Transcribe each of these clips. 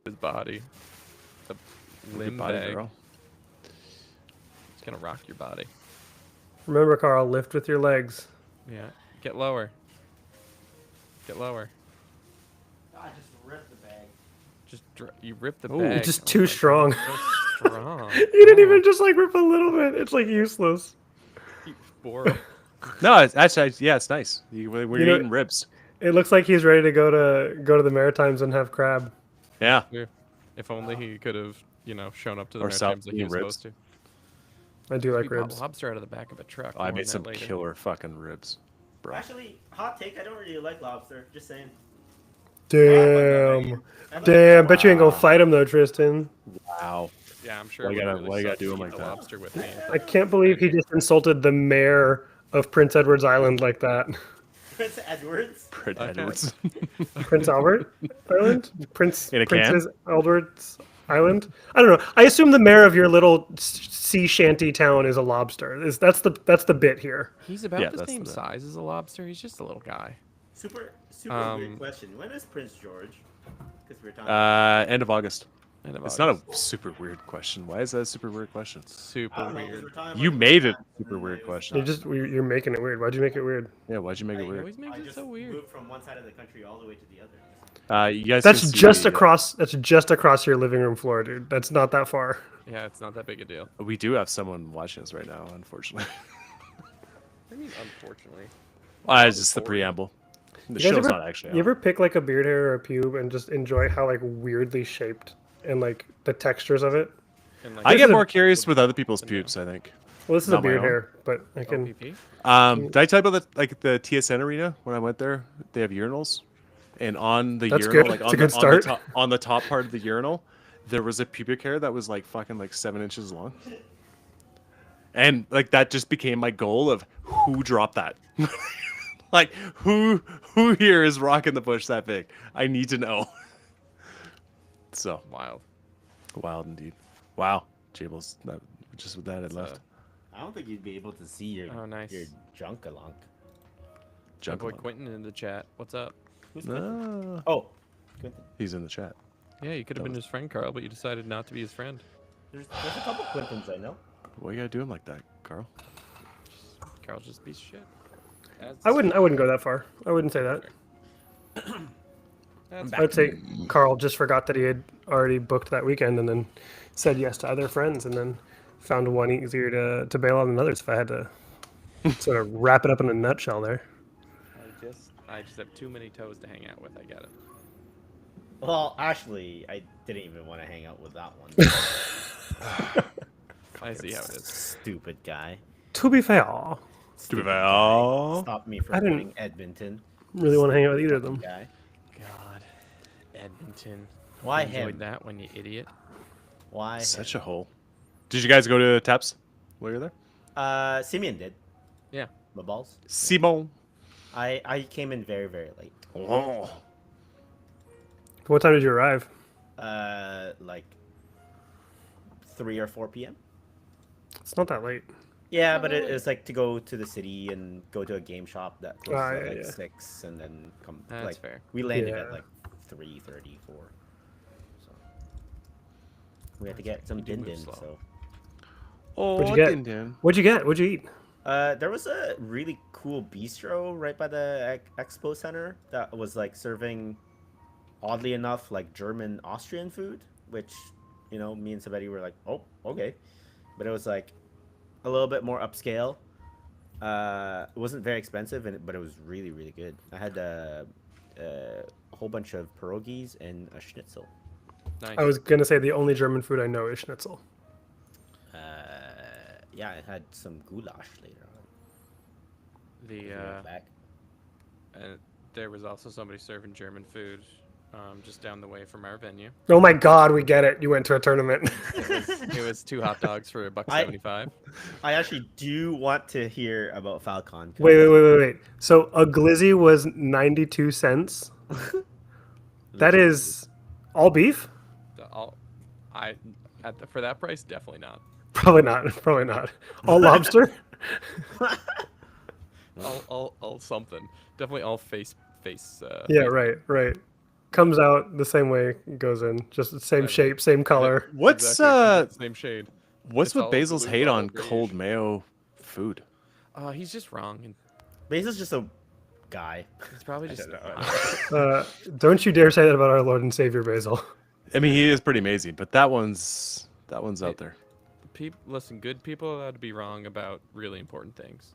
his body. The limb body, bag. girl. It's gonna rock your body. Remember, Carl, lift with your legs. Yeah. Get lower. Get lower. I just ripped the bag. You ripped the Ooh. bag. You're just Oh too my strong. God, so strong. You didn't Oh, even just like rip a little bit. It's like useless. you bore. No, it's actually, yeah, it's nice. We're You know- eating ribs. It looks like he's ready to go to the Maritimes and have crab. Yeah. If only he could have, shown up to the Or Maritimes like he South was ribs. supposed I do to. like We bought ribs. lobster out of the back of a truck. Oh, I More made on some that later. killer fucking ribs, bro. Actually, hot take. I don't really like lobster. Just saying. Damn. I love Damn. Bet you ain't gonna Wow. fight him though, Tristan. Wow. Yeah, I'm sure. Why it you would gotta- really why you gotta suck do to him eat like the that? lobster with me. I can't believe he just insulted the mayor of Prince Edward's Island like that. Prince Edward's. Prince Okay. Edwards. Prince Albert Island? In a can? Princess Edward's Island? I don't know. I assume the mayor of your little sea shanty town is a lobster. That's the bit here. He's about Yeah, the that's same the- size as a lobster. He's just a little guy. Super Um, weird question. When is Prince George? Because we're talking. End of August. End of It's August. not a super weird question. Why is that a super weird question? I Super don't know, 'cause weird. we're talking You about made it Japan, a super and weird it was- question. You're making it weird. Why'd you make it weird? Yeah, why'd you make it He weird? always makes I it just so weird. moved from one side of the country all the way to the other. You guys That's can see just the, across. That's just across your living room floor, dude. That's not that far. Yeah, it's not that big a deal. We do have someone watching us right now, unfortunately. I mean, unfortunately. It's just the preamble. The You guys show's ever- not actually You on. ever pick like a beard hair or a pube and just enjoy how like weirdly shaped and like the textures of it? And, like, I This get is a- more curious with other people's No. pubes, I think. Well, this is Not a my beard own. hair, but I can. OPP? Did I tell you about the TSN arena when I went there? They have urinals, and on the That's urinal, good. like It's on a good the, start. on the top part of the urinal, there was a pubic hair that was like fucking like 7 inches long, and like that just became my goal of who dropped that. Like who here is rocking the bush that big? I need to know. So Wild. wild indeed. Wow, Jables. That, just with that, I left. I don't think you'd be able to see your Oh, nice. your junk along. My Junk boy along. Quentin in the chat. What's up? Who's Quentin? No, Oh, Quentin. he's in the chat. Yeah, you could have been his friend, Carl, but you decided not to be his friend. There's a couple Quentins I know. Why you gotta do him like that, Carl? Carl's just a piece of shit. I wouldn't go that far. I wouldn't say that. That's I'd say Carl just forgot that he had already booked that weekend and then said yes to other friends and then found one easier to bail on than others. If I had to sort of wrap it up in a nutshell there. I just have too many toes to hang out with. I get it. Well, actually, I didn't even want to hang out with that one. I see how it is. Stupid guy. To be fair, Stupid Oh. guy. Stop me I from didn't- going Edmonton. really want to hang out with either of them. Guy. God, Edmonton. Why You enjoyed him? that when you idiot? Why? Such a hole. Did you guys go to Taps while you were there? Simeon did. Yeah. My balls. Simon. I came in very, very late. Oh. What time did you arrive? Like 3 or 4 p.m. It's not that late. Yeah, but it's like to go to the city and go to a game shop that closes Ah, at yeah, like yeah. 6 and then come. That's like, fair. We landed Yeah. at like 3:34. So we had to get some You do din move din. slow. So Oh, What'd you get? Din. What'd you get? What'd you eat? there was a really cool bistro right by the expo center that was like serving, oddly enough, like German Austrian food, which me and somebody were like, oh, okay, but it was like a little bit more upscale. It wasn't very expensive, but it was really, really good. I had a whole bunch of pierogies and a schnitzel. Nice. I was gonna say the only German food I know is schnitzel. Yeah, I had some goulash later on. The If you look back. there was also somebody serving German food, just down the way from our venue. Oh my God, we get it. You went to a tournament. It was 2 hot dogs for $1.75. I actually do want to hear about Falcon. 'cause- Wait. So a glizzy was 92 cents. That is all beef? For that price, definitely not. Probably not. All lobster? All something. Definitely all face. Yeah, right. comes out the same way it goes in, just the same Whatever. shape, same color. What's Exactly, the same shade. what's It's with all Basil's blue hate bottle on cold beige. mayo food? He's just wrong, and Basil's just a guy. he's probably I just. don't know. Don't you dare say that about our Lord and Savior Basil. I mean, he is pretty amazing, but that one's out there. Listen, good people are allowed to be wrong about really important things.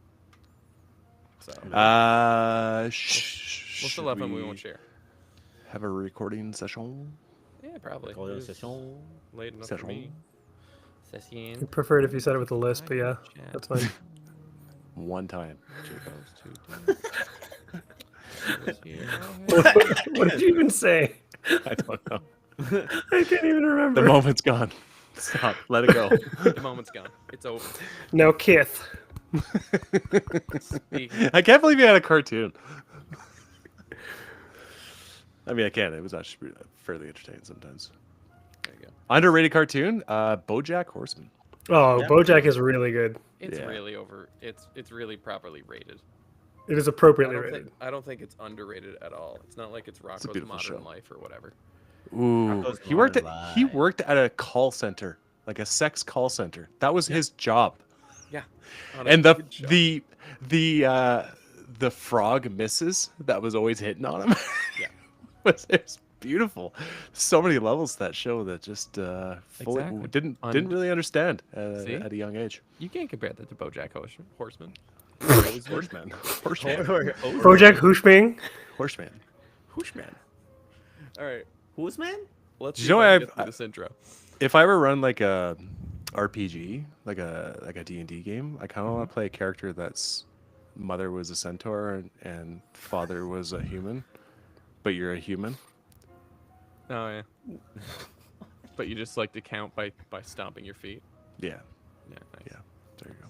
So Uh, we'll should still have them. We won't share. have a recording session? Yeah, probably. Call it a It was session. late enough for me. I Session. prefer it if you said it with a lisp, but yeah, that's fine. One time. What did you even say? I don't know. I can't even remember. The moment's gone. Stop. Let it go. The moment's gone. It's over. Now, Kith. Speaking. I can't believe you had a cartoon. I mean, I can. It was actually fairly entertaining sometimes. There you go. Underrated cartoon, BoJack Horseman. Oh, Yeah. BoJack is really good. It's Yeah. really over. It's really properly rated. It is I appropriately don't rated. think I don't think it's underrated at all. It's not like it's Rocco's beautiful Modern show. Life or whatever. Ooh, Rocko's he worked Modern at he Life. worked at a call center, like a sex call center. That was his job. Yeah. On a And good show. the frog misses that was always hitting on him. Yeah. It's beautiful. So many levels to that show that just fully Exactly. didn't really understand See? at a young age. You can't compare that to BoJack Horseman. Horseman, horseman, BoJack Hooshbang. horseman, horseman. All right. Who's man? Let's Do see you know if I what can get through this intro. If I ever run like a RPG, like a D&D game, I kind of want to play a character that's mother was a centaur and father was a human, but you're a human. Oh yeah. But you just like to count by stomping your feet. Yeah, Yeah. Nice. yeah. There you go.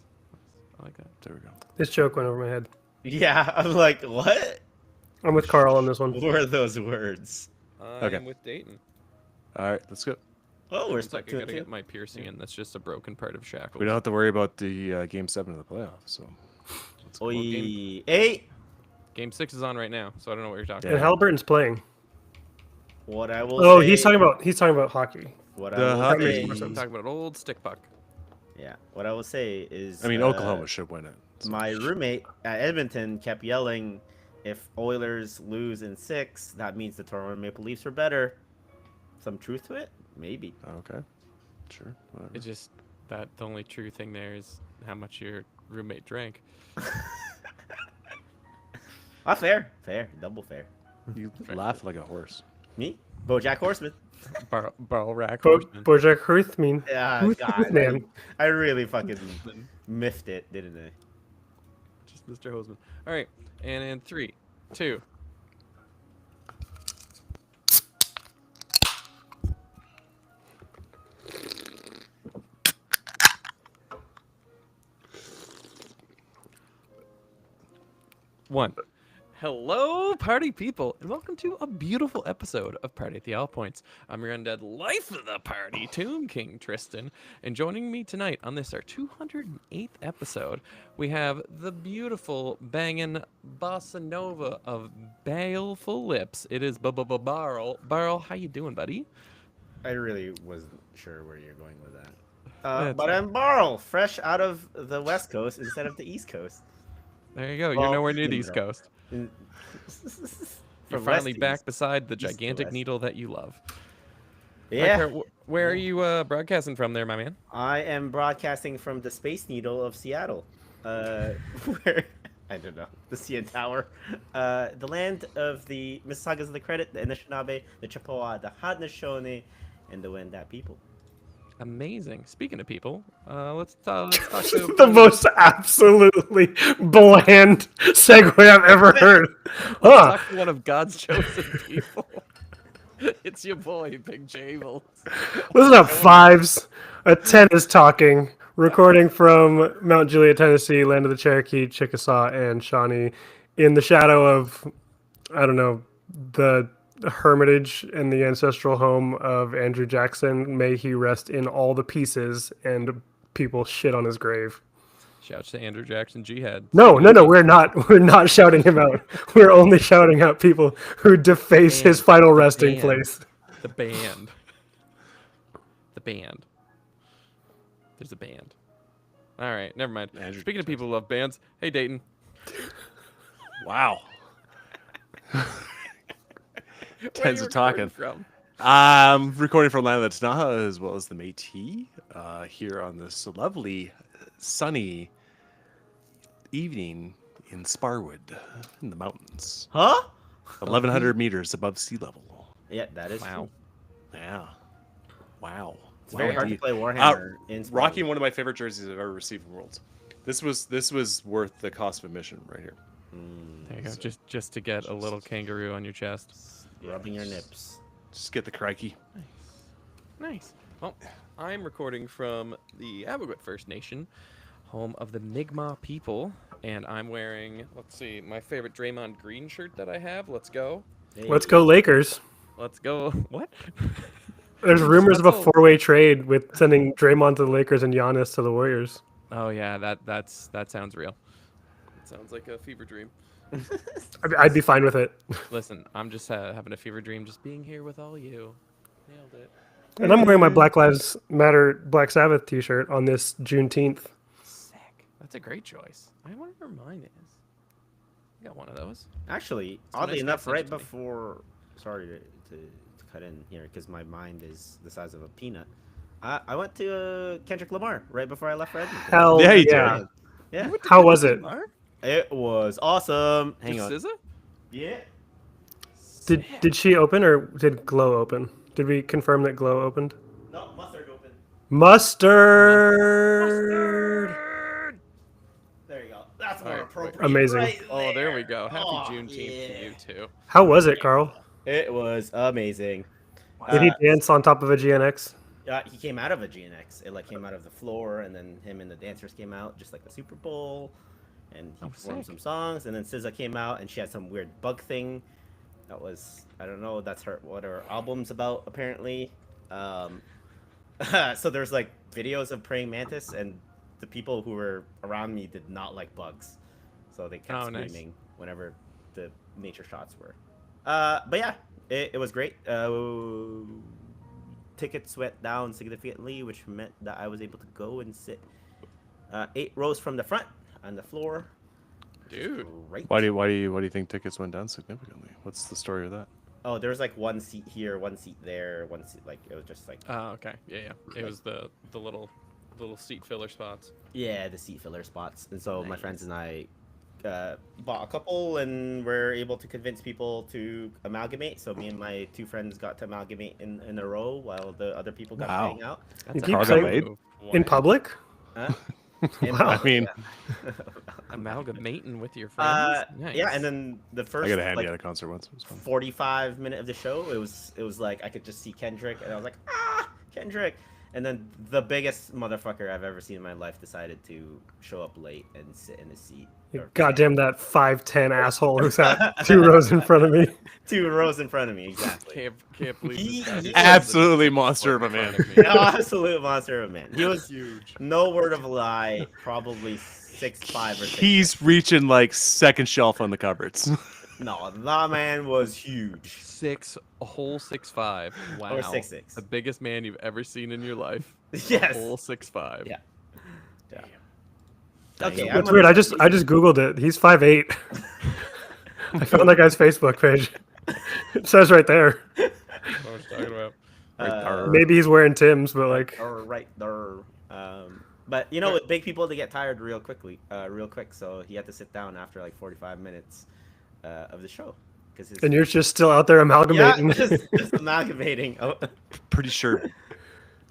I like that. There we go. This joke went over my head. Yeah, I'm like, what? I'm with Carl on this one. What were those words? Okay. I'm with Dayton. All right, let's go. Oh, we're One sec, stuck I to gotta it. get my piercing in. That's just a broken part of shackles. We don't have to worry about the Game 7 of the playoffs. So let's go. Oi, game- hey, Game 6 is on right now, so I don't know what you're talking Yeah. And about. Halliburton's playing. what I will Oh, say. he's talking about hockey. What The I will hockey. say. Makes more I'm sense. talking about old stick puck. Yeah, what I will say is. I mean, Oklahoma should win it. So. My roommate at Edmonton kept yelling, "If Oilers lose in 6, that means the Toronto Maple Leafs are better." Some truth to it? Maybe. Okay, sure. Whatever. It's just that the only true thing there is how much your roommate drank. Ah, fair, double fair. You laugh like a horse. Me, BoJack Horseman. Barrel rack. BoJack Horseman. Yeah, Who's God, man? I really fucking miffed it, didn't I? Just Mr. Hoseman. All right, and in 3, 2. One. Hello, party people, and welcome to a beautiful episode of Party at the All Points. I'm your undead life of the party, Tomb King Tristan, and joining me tonight on this, our 208th episode, we have the beautiful, banging bossa nova of baleful lips. It is Barrel. Barrel, how you doing, buddy? I really wasn't sure where you're going with that. That's But fine. I'm Barl, fresh out of the West Coast instead of the East Coast. There you go. You're Well, nowhere near the you East know. Coast. From You're west finally to back east. beside the East to gigantic west. needle that you love. Yeah. Right, where are you broadcasting from there, my man? I am broadcasting from the Space Needle of Seattle. Where I don't know. The CN Tower. The land of the Mississaugas of the Credit, the Anishinaabe, the Chippewa, the Haudenosaunee, and the Wendat people. Amazing. Speaking of people, let's talk to The most absolutely bland segue I've ever heard. Huh. talk to one of God's chosen people. It's your boy, Big Jables. Listen up, fives. A 10 is talking. Recording from Mount Juliet, Tennessee, land of the Cherokee, Chickasaw, and Shawnee, in the shadow of, I don't know, the hermitage and the ancestral home of Andrew Jackson. May he rest in all the pieces and people shit on his grave. Shouts to Andrew Jackson Jihad. No, we're not. We're not shouting him out. We're only shouting out people who deface his Band. final resting Band. place. The band. The band. There's a band. All right, never mind. Andrew Speaking of people who love bands, hey Dayton. Wow. Where Tens you of talking. recording from? Recording from Land of the Tanaha as well as the Métis here on this lovely, sunny evening in Sparwood in the mountains. Huh? 1,100 meters above sea level. Yeah, that is Wow. true. Yeah. Wow. It's very hard to indeed. play Warhammer in Spain. Rocking one of my favorite jerseys I've ever received from Worlds. This was worth the cost of admission right here. There you go. Just to get a little kangaroo on your chest. Rubbing your nips. Just get the crikey. Nice. Well, I'm recording from the Abaguit First Nation, home of the Mi'kmaq people, and I'm wearing, let's see, my favorite Draymond Green shirt that I have. Let's go. Let's go Lakers. Let's go. What? There's rumors of a Let's go. 4-way trade with sending Draymond to the Lakers and Giannis to the Warriors. Oh yeah, that sounds real. It sounds like a fever dream. I'd be fine with it. Listen, I'm just having a fever dream, just being here with all you. Nailed it. And I'm wearing my Black Lives Matter Black Sabbath t-shirt on this Juneteenth. Sick. That's a great choice. I wonder where mine is. I got one of those. Actually, a oddly nice enough, message right to me. before, sorry to cut in here because my mind is the size of a peanut. I went to Kendrick Lamar right before I left for Edmonton. Hell Yeah, you yeah. Yeah, How was it? it was awesome. Hang Just on. SZA? Yeah. Did she open or did Glow open? Did we confirm that Glow opened? No, mustard open. Mustard. There you go. That's more Alright, appropriate. Amazing. Right Oh, there we go. Happy Oh, Juneteenth to yeah. you too. How was it, Carl? It was amazing. Did he dance on top of a GNX? He came out of a GNX. It like came out of the floor, and then him and the dancers came out just like the Super Bowl, and he performed sick. some songs. And then SZA came out, and she had some weird bug thing. That was I don't know. That's what her album's about apparently. So there's like videos of praying mantis, and the people who were around me did not like bugs, so they kept Oh, nice. screaming whenever the nature shots were. But yeah, it was great. Tickets went down significantly, which meant that I was able to go and sit 8 rows from the front on the floor. Dude. Right. Why do you think tickets went down significantly? What's the story of that? Oh, there was like one seat here, one seat there, one seat like it was just like Oh, okay. Yeah. It was the little seat filler spots. yeah, the seat filler spots. And so my Nice. friends and I bought a couple and were able to convince people to amalgamate. So me and my 2 friends got to amalgamate in a row while the other people got Wow. to hang out. You a keep hard saying- move. In public? Huh? And, I mean, Amalgamating with your friends. Nice. yeah, and then the first I got a handy like, at a concert once. It was fun. 45-minute of the show, it was like I could just see Kendrick, and I was like, Kendrick. And then the biggest motherfucker I've ever seen in my life decided to show up late and sit in his seat. Goddamn that 5'10" asshole who sat 2 rows in front of me. 2 rows in front of me, exactly. Can't believe He- this guy he- just Absolutely said monster of a in front man. of me. Absolute monster of a man. He was Huge. no word of a lie, probably 6'5" or 6'6". He's reaching like second shelf on the cupboards. No, that man was huge. A whole 6'5". Wow. Or 6'6". The biggest man you've ever seen in your life. Yes. Whole 6'5". Yeah. Yeah. Okay, That's weird. I just googled it. He's 5'8". I found that guy's Facebook page. It says right there. What was I talking about? Maybe he's wearing Tim's, but like or right there. But you know, with big people, they get tired real quick. So he had to sit down after like 45 minutes of the show. and you're just still out there amalgamating. just amalgamating. Oh. Pretty sure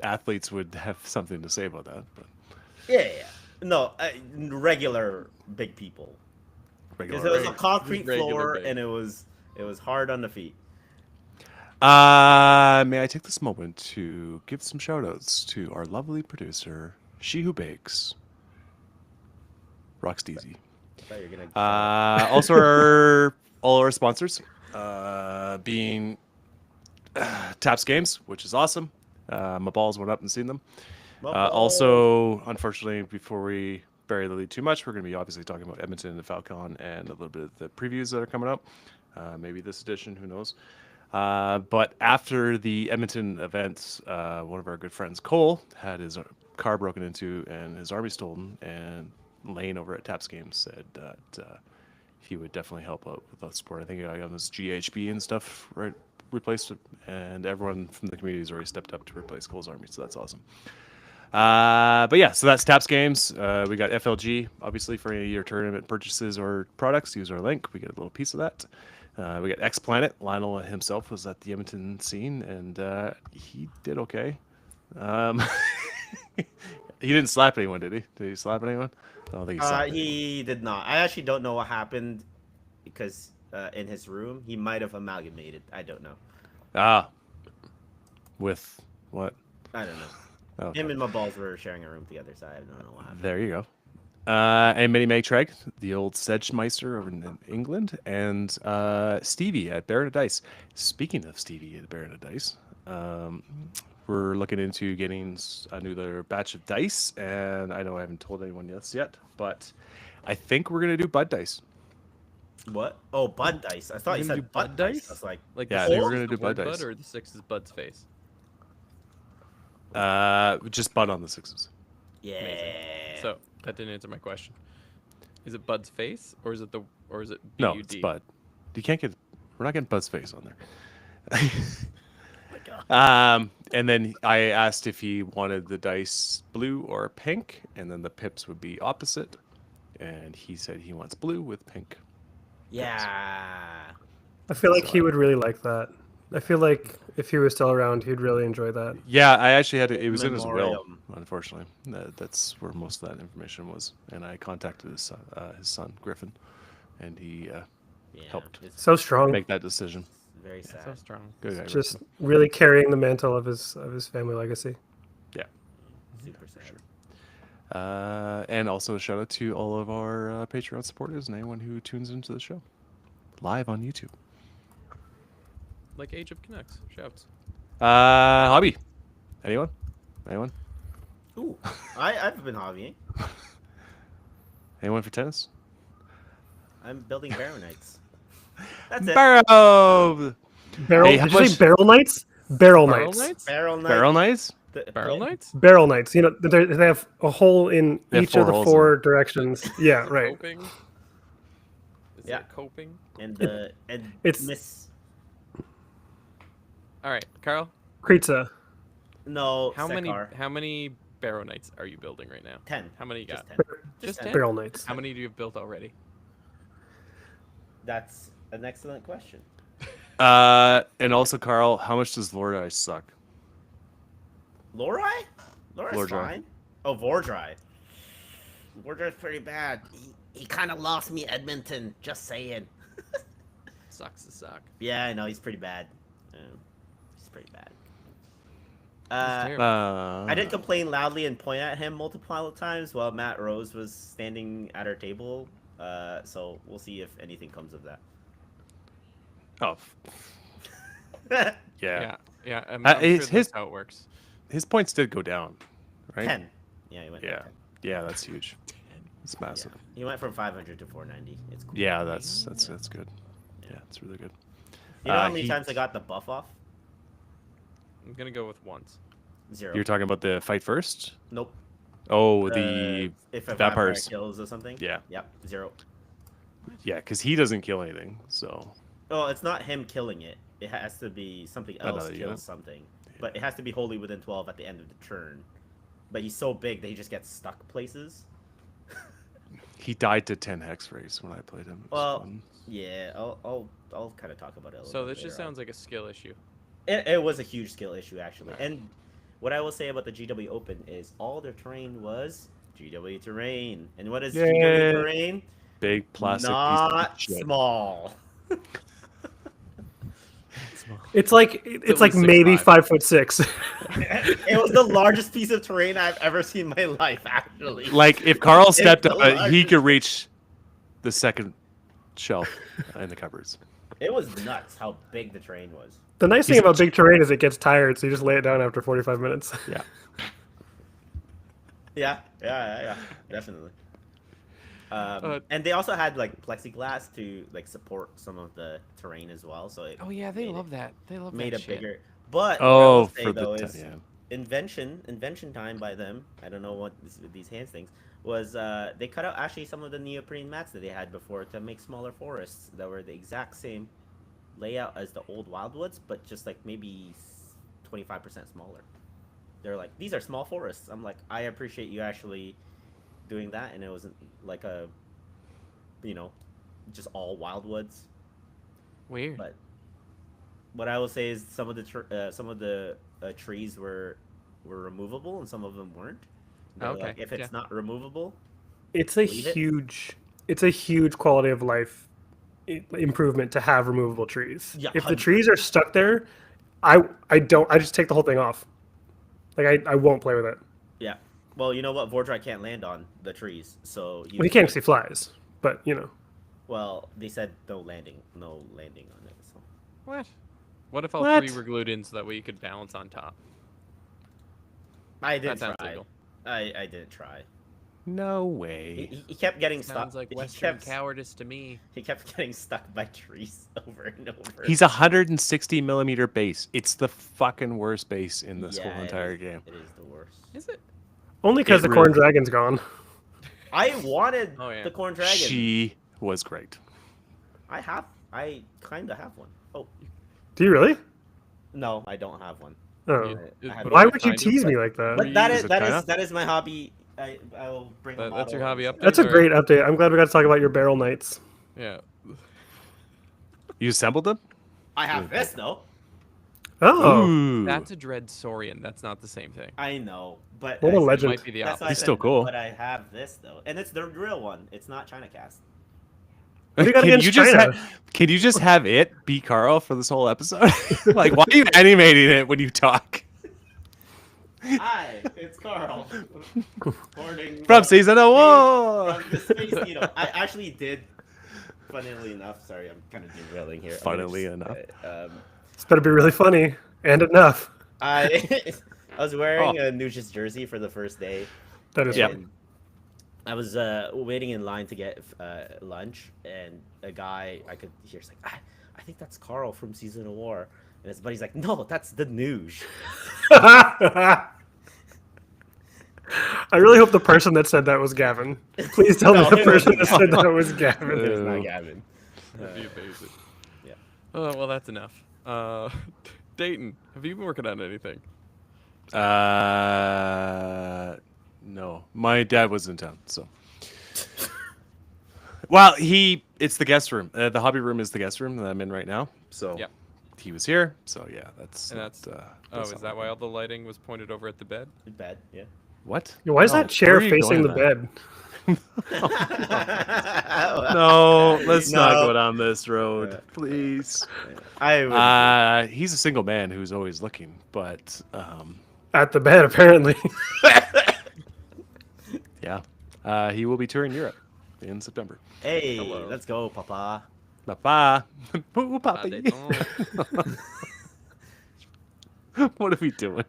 athletes would have something to say about that. But Yeah. No, regular big people. Because it was a concrete Regular floor big. and it was hard on the feet. May I take this moment to give some shout outs to our lovely producer, She Who Bakes, Rock Steezy. I thought you were gonna. Also, all our sponsors, being Taps Games, which is awesome. My balls went up and seen them. Also, unfortunately, before we bury the lead too much, we're going to be obviously talking about Edmonton and the Falcon and a little bit of the previews that are coming up. Maybe this edition, who knows? But after the Edmonton events, one of our good friends, Cole, had his car broken into and his army stolen. And Lane over at Taps Games said that he would definitely help out with that support. I think I got his GHB and stuff replaced it, and everyone from the community has already stepped up to replace Cole's army, so that's awesome. But yeah, so that's Taps Games. We got FLG, obviously, for any of your tournament purchases or products. Use our link. We get a little piece of that. We got X Planet. Lionel himself was at the Edmonton scene, and he did okay. He didn't slap anyone, did he? Did he slap anyone? I don't think he slapped anyone. He did not. I actually don't know what happened because in his room he might have amalgamated. I don't know. With what? I don't know. Okay. Him and my balls were sharing a room together, so I don't know what happened. There you go. And Mini Meg Treg, the old Sedgemeister over in England, and Stevie at Baron of Dice. Speaking of Stevie at Baron of Dice, we're looking into getting another batch of dice, and I know I haven't told anyone this yet, but I think we're gonna do Bud Dice. What? Oh, Bud Dice. I thought you said Bud Dice. I was like, yeah, the we're six gonna is do the Bud word Dice. Bud, or the 6 is Bud's face. Just Bud on the 6s. yeah. So that didn't answer my question. Is it Bud's face, or is it No, BUD? it's Bud. You can't get. We're not getting Bud's face on there. And then I asked if he wanted the dice blue or pink, and then the pips would be opposite. And he said he wants blue with pink. Yeah. I feel like he would really like that. I feel like if he was still around, he'd really enjoy that. Yeah, I actually had it was in his will, Memoriam. unfortunately. That's where most of that information was. And I contacted his son Griffin, and he helped It's So strong. make that decision. very Yeah, sad. so strong. Good guy, Just Griffin. really carrying the mantle of his family legacy. Yeah. Super sad. And also a shout out to all of our Patreon supporters and anyone who tunes into the show live on YouTube. Like Age of Connects. Shouts. Hobby. Anyone? Ooh, I've been hobbying. Anyone for tennis? I'm building Baronites. That's it. Barrow. Barrel? Hey, how did you say much- barrel knights? Barrel Barrel knights. Knights? Barrel Knight. Barrel Knights? Barrel Knights? Barrel knights. You know, they have a hole in They have each of the four holes four in directions. Yeah, right. Coping? Is Yeah. it coping? And It's- Miss. All right, Carl. Kritza. No. How Sekar. many Barrow Knights are you building right now? 10. How many you got? Just 10. Just 10. 10? Barrel knights. How many do you have built already? That's an excellent question. And also, Carl, how much does Lordeye suck? Lorai? Lorai's Vordry. fine. Oh, Vordry. Vordry's pretty bad. He kind of lost me Edmonton. Just saying. Sucks to suck. Yeah, I know. He's pretty bad. He's pretty bad. It's terrible. I did complain loudly and point at him multiple times while Matt Rose was standing at our table. So we'll see if anything comes of that. Oh, Yeah, yeah. yeah. I'm his- sure that's how it works. His points did go down, right? 10. Yeah, he went. Yeah. 10. Yeah, that's huge. It's Yeah. massive. He went from 500 to 490. It's cool. Yeah, that's good. Yeah, it's really good. You know how many he- times I got the buff off? I'm gonna go with once. 0. You're talking about the fight first? Nope. Oh, the if a vampires. vampire kills or something. Yeah. Yep. 0. yeah, because he doesn't kill anything. So Oh, it's not him killing it. It has to be something else Another unit. kills something. But it has to be wholly within 12 at the end of the turn. But he's so big that he just gets stuck places. he died to 10 hex rays when I played him. It was Well, fun. yeah, I'll kind of talk about it a little So bit this just later on. sounds like a skill issue. It was a huge skill issue, actually. Alright. And what I will say about the GW Open is all their terrain was GW terrain. And what is Yay. GW terrain? Big plastic Not piece of shit. small. It's like least maybe 6'5". 5'6". It was the largest piece of terrain I've ever seen in my life, actually. Like if Carl stepped the up, he largest. could reach the second shelf in the cupboards. It was nuts how big the terrain was. The nice thing about big terrain is it gets tired, so you just lay it down after 45 minutes. Yeah. Yeah, definitely. And they also had like plexiglass to like support some of the terrain as well. So it Oh yeah, they made love that. They love made that a shit. bigger. But what I Oh, will say for though the is yeah. invention time by them. I don't know what these hands things was. They cut out actually some of the neoprene mats that they had before to make smaller forests that were the exact same layout as the old wildwoods, but just like maybe 25% smaller. They're like, these are small forests. I'm like, I appreciate you actually doing that, and it wasn't like a, you know, just all wildwoods. Weird. But what I will say is some of the trees were removable and some of them weren't. They were Okay, like, if yeah. it's not removable, It's a leave it. huge quality of life improvement to have removable trees. Yeah, If the 100%. trees are stuck there, I just take the whole thing off. Like I won't play with it. Yeah. Well, you know what? Vordry can't land on the trees, so Well, he can't see flies, but you know. Well, they said no landing on it. So. What? What if all What? three were glued in so that way you could balance on top? I That didn't sounds try. legal. I didn't try. No way. He kept getting Sounds stuck. like he Western kept, cowardice to me. He kept getting stuck by trees over and over. He's 160 millimeter base. It's the fucking worst base in this whole entire game. It is the worst. Is it? Only because It the corn really- dragon's gone. I wanted Oh, yeah. the corn dragon. She was great. I kind of have one. Oh Do you really? no, I don't have one. Oh. Is- I have- but Why only would you kind of, tease but- me like that? But that Is is it that China? is that is my hobby. I will bring. a That's your bottle hobby and- update? That's a Alright. great update. I'm glad we got to talk about your barrel knights. Yeah. You assembled them? I have this though. Oh, Ooh. That's a Dreadsorian. That's not the same thing. I know, but what a I said- legend! Might be the That's why I He's said, still cool. But I have this though, and it's the real one. It's not China cast. What do you got against China? Can you just have it be Carl for this whole episode? Like, why are you animating it when you talk? Hi, it's Carl. Hoarding From season one. from the Space Needle. I actually did. Funnily enough, sorry, I'm kind of derailing here. I'm gonna Funnily enough. This better be really funny and enough. I I was wearing Oh. a Nuge's jersey for the first day. That is Yep. funny. and I was waiting in line to get lunch, and a guy I could hear is like, I think that's Carl from Season of War. And his buddy's like, no, that's the Nuge. I really hope the person that said that was Gavin. Please tell me No, the it person wasn't that said that was Gavin. It was Ew. not Gavin. That'd be amazing. yeah. Oh, well, that's enough. Dayton, have you been working on anything? No. My dad was in town, so. Well, it's the guest room. The hobby room is the guest room that I'm in right now. So Yep. he was here. So yeah, that's. And that's. not, Oh, that's is not that my why bad. all the lighting was pointed over at the bed? Bad, yeah. What? Why is No, that chair where are you facing the going with bed? that? No, let's not No. go down this road, please. I would. He's a single man who's always looking, but At the bed, apparently. yeah, he will be touring Europe in September. Hey, Hello. let's go, Papa. Papa, Ooh, Ah, papi. Dayton. What are we doing?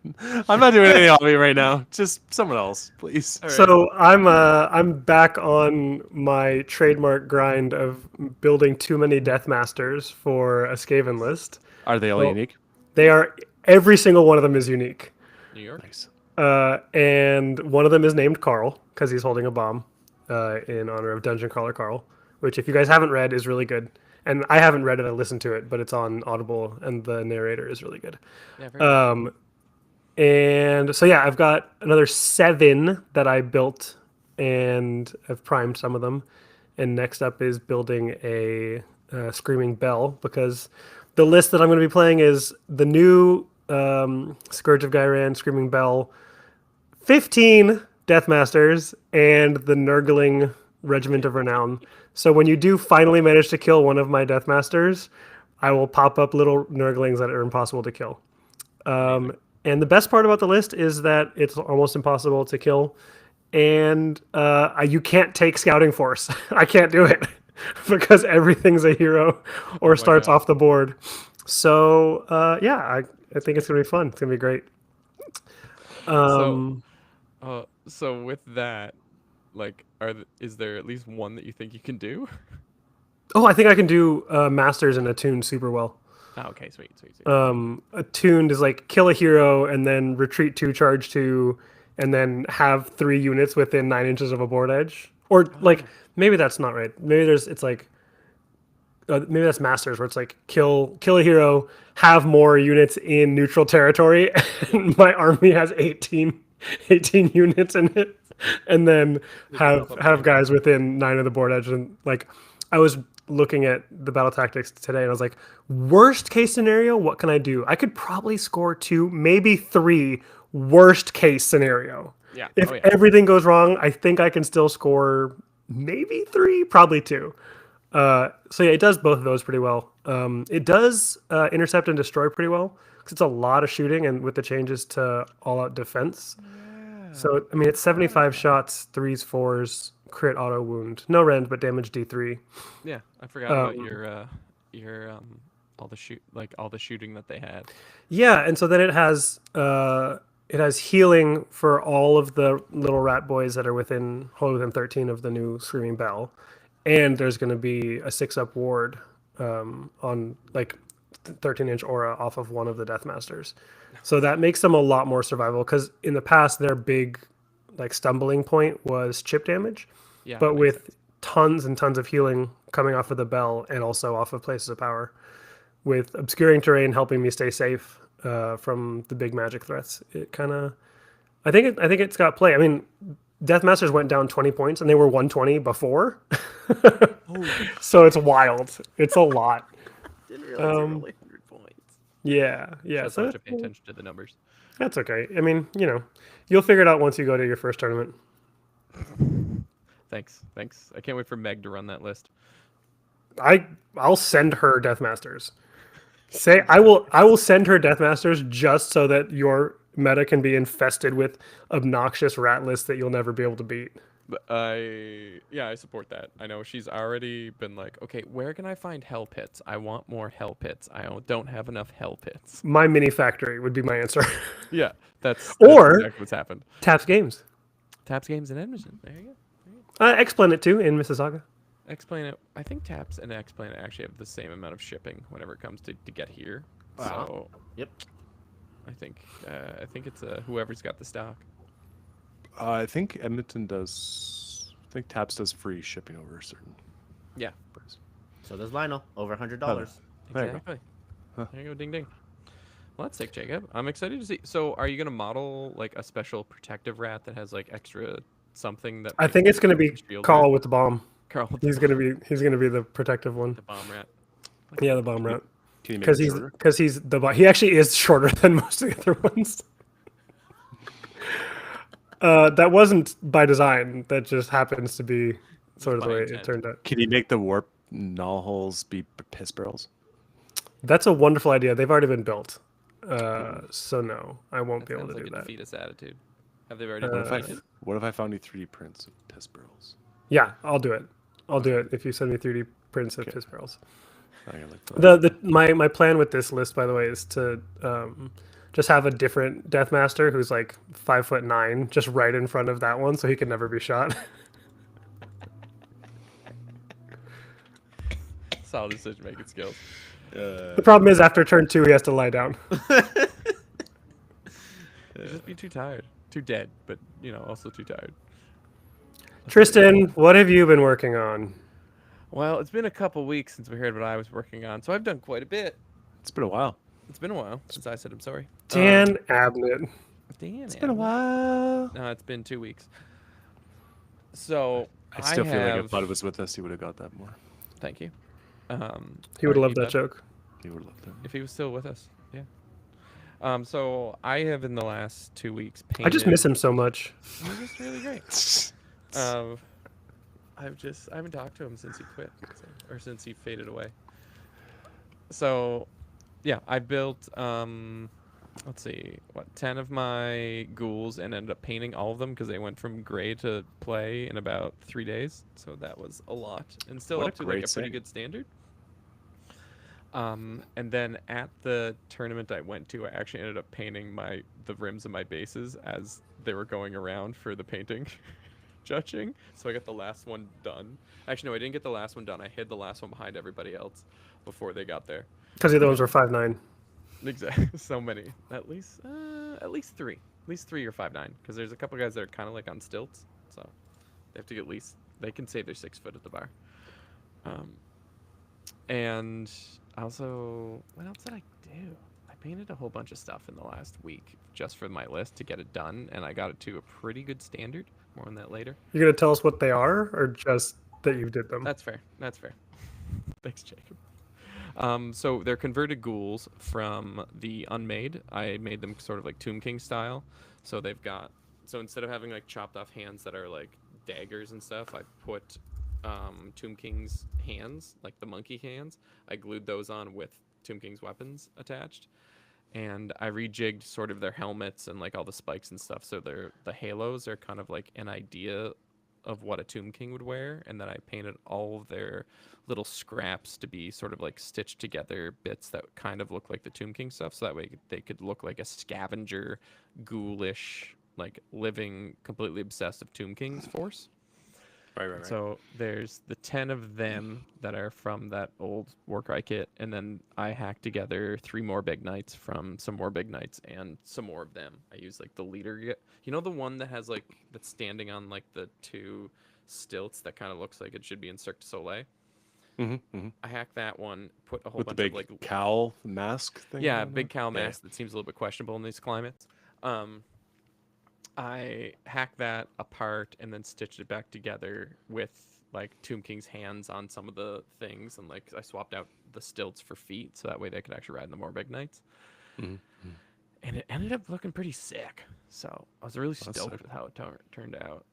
I'm not doing anything on me right now. Just someone else, please. All right. So I'm back on my trademark grind of building too many Death Masters for a Skaven list. Are they all Well, unique? They are every single one of them is unique. New York? Nice. And one of them is named Carl because he's holding a bomb in honor of Dungeon Crawler Carl, which if you guys haven't read is really good. And I haven't read it, I listened to it, but it's on Audible and the narrator is really good. Yeah, very good. And so yeah, I've got another 7 that I built and I've primed some of them. And next up is building a Screaming Bell because the list that I'm going to be playing is the new Scourge of Gyran, Screaming Bell, 15 Deathmasters, and the Nurgling Regiment of Renown. So when you do finally manage to kill one of my Deathmasters, I will pop up little Nurglings that are impossible to kill. And the best part about the list is that it's almost impossible to kill. And you can't take Scouting Force. I can't do it because everything's a hero or starts God. off the board. So yeah, I think it's going to be fun. It's going to be great. So with that, like, is there at least one that you think you can do? Oh, I think I can do masters and attuned super well. Oh, okay, sweet, sweet, sweet. Attuned is like kill a hero and then retreat 2, charge 2, and then have 3 units within 9 inches of a board edge. Or like maybe that's not right. Maybe it's like maybe that's masters where it's like kill a hero, have more units in neutral territory, and my army has 18 units in it, and then have guys within 9 of the board edge. And like I was looking at the battle tactics today and I was like, worst case scenario, what can I do? I could probably score 2, maybe 3, worst case scenario. Yeah. If Oh, yeah. everything goes wrong, I think I can still score maybe 3, probably 2. So yeah, it does both of those pretty well. It does intercept and destroy pretty well because it's a lot of shooting, and with the changes to all-out defense. So I mean, it's 75 shots, 3s, 4s, crit auto wound, no rend, but damage D3. Yeah, I forgot about your all the shooting that they had. Yeah, and so then it has healing for all of the little rat boys that are within 13 of the new Screaming Bell, and there's going to be a 6-up ward on like 13-inch aura off of one of the Death Masters. So that makes them a lot more survivable because in the past their big like stumbling point was chip damage, Yeah, but makes with sense. tons and tons of healing coming off of the bell and also off of places of power, with obscuring terrain helping me stay safe from the big magic threats, it kind of I think it's got play. I mean, Death Masters went down 20 points and they were 120 before. So it's wild. It's a lot. Didn't realize you were only 100 points. Yeah. That's So why I have to pay attention to the numbers. that's okay. I mean, you'll figure it out once you go to your first tournament. Thanks. I can't wait for Meg to run that list. I'll send her Death Masters. I will send her Death Masters just so that your meta can be infested with obnoxious rat lists that you'll never be able to beat. But I support that. I know she's already been like, okay, where can I find hell pits? I want more hell pits. I don't have enough hell pits. My mini factory would be my answer. Yeah, that's Or- exactly what's happened. Taps Games. Taps Games in Edmonton. There you go. X-Planet too in Mississauga. X-Planet. I think Taps and X-Planet actually have the same amount of shipping whenever it comes to get here. Wow. So Yep. I think it's whoever's got the stock. I think Edmonton does. I think Taps does free shipping over a certain Yeah, price. So does Lionel, over $100. There you go. exactly. Huh. There you go, ding ding. Well, that's sick, Jacob. I'm excited to see. So, are you gonna model like a special protective rat that has like extra something that? I makes think it it's going to be shield Carl rat? with the bomb. Carl with He's going to be the protective one. the bomb rat. Yeah, the bomb rat. Can you make Because it he's shorter? because he's he actually is shorter than most of the other ones. That wasn't by design. That just happens to be sort of the by way intent. it turned out. Can you make the warp null holes be piss barrels? That's a wonderful idea. They've already been built. So no, I won't be able Sounds to like do a that. defeatist attitude. Have they already Uh, been painted? What if I found you 3D prints of piss barrels? Yeah, I'll do it. I'll do it if you send me 3D prints of piss barrels. I gotta look for that. My plan with this list, by the way, is to just have a different Death Master who's like 5'9", just right in front of that one, so he can never be shot. Solid decision making skills. The problem is after turn 2, he has to lie down. You just be too tired, too dead, but also too tired. Tristan, what have you been working on? Well, it's been a couple weeks since we heard what I was working on, so I've done quite a bit. It's been a while. It's been a while since I said I'm sorry. Dan Abnett. Dan, It's been a while. No, it's been 2 weeks. So I still feel like have... if Bud was with us, he would have got that more. Thank you. He would have or loved that Eva, joke. He would have loved that. if he was still with us. Yeah. So I have in the last 2 weeks painted. I just miss him so much. He's just really great. I haven't talked to him since he quit, or since he faded away. So, yeah, I built let's see, 10 of my ghouls and ended up painting all of them because they went from gray to play in about 3 days. So that was a lot, and still What a up to like great a pretty saying. good standard. And then at the tournament I went to, I actually ended up painting the rims of my bases as they were going around for the painting. judging. So I got the last one done. Actually, no, I didn't get the last one done. I hid the last one behind everybody else before they got there. Because the other ones were 5'9". Exactly. So many. At least three. At least 3 or 5'9". Because there's a couple guys that are kind of like on stilts. So they have to get at least. They can say they're 6 foot at the bar. And also, what else did I do? I painted a whole bunch of stuff in the last week just for my list to get it done, and I got it to a pretty good standard. More on that later. You're gonna tell us what they are, or just that you did them? That's fair. That's fair. Thanks, Jacob. So they're converted ghouls from the unmade. I made them sort of like Tomb King style. So they've got, so instead of having like chopped off hands that are like daggers and stuff, I put Tomb King's hands, like the monkey hands. I glued those on with Tomb King's weapons attached. And I rejigged sort of their helmets and like all the spikes and stuff. So the halos are kind of like an idea of what a Tomb King would wear, and then I painted all of their little scraps to be sort of like stitched together bits that kind of look like the Tomb King stuff, so that way they could look like a scavenger, ghoulish, like living, completely obsessed of Tomb King's force. Right. So there's the 10 of them that are from that old Warcry kit, and then I hacked together 3 more big knights from some more big knights and some more of them. I use like the leader, you know, the one that has like that's standing on like the 2 stilts that kind of looks like it should be in Cirque du Soleil. I hacked that one, put a whole With the bunch big of like cowl mask thing. yeah, going big on? cow Yeah. mask that seems a little bit questionable in these climates. I hacked that apart and then stitched it back together with like Tomb King's hands on some of the things, and like I swapped out the stilts for feet so that way they could actually ride in the more big knights. And it ended up looking pretty sick. So I was really That's stoked sick. with how it turned out.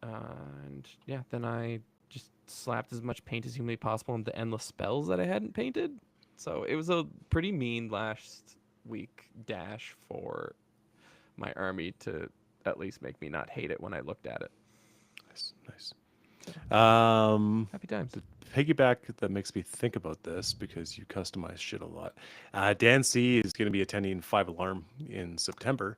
And yeah, then I just slapped as much paint as humanly possible into endless spells that I hadn't painted. So it was a pretty mean last week dash for my army to at least make me not hate it when I looked at it. Nice. Happy times. The piggyback that makes me think about this, because you customize shit a lot. Dan C is going to be attending 5 Alarm in September.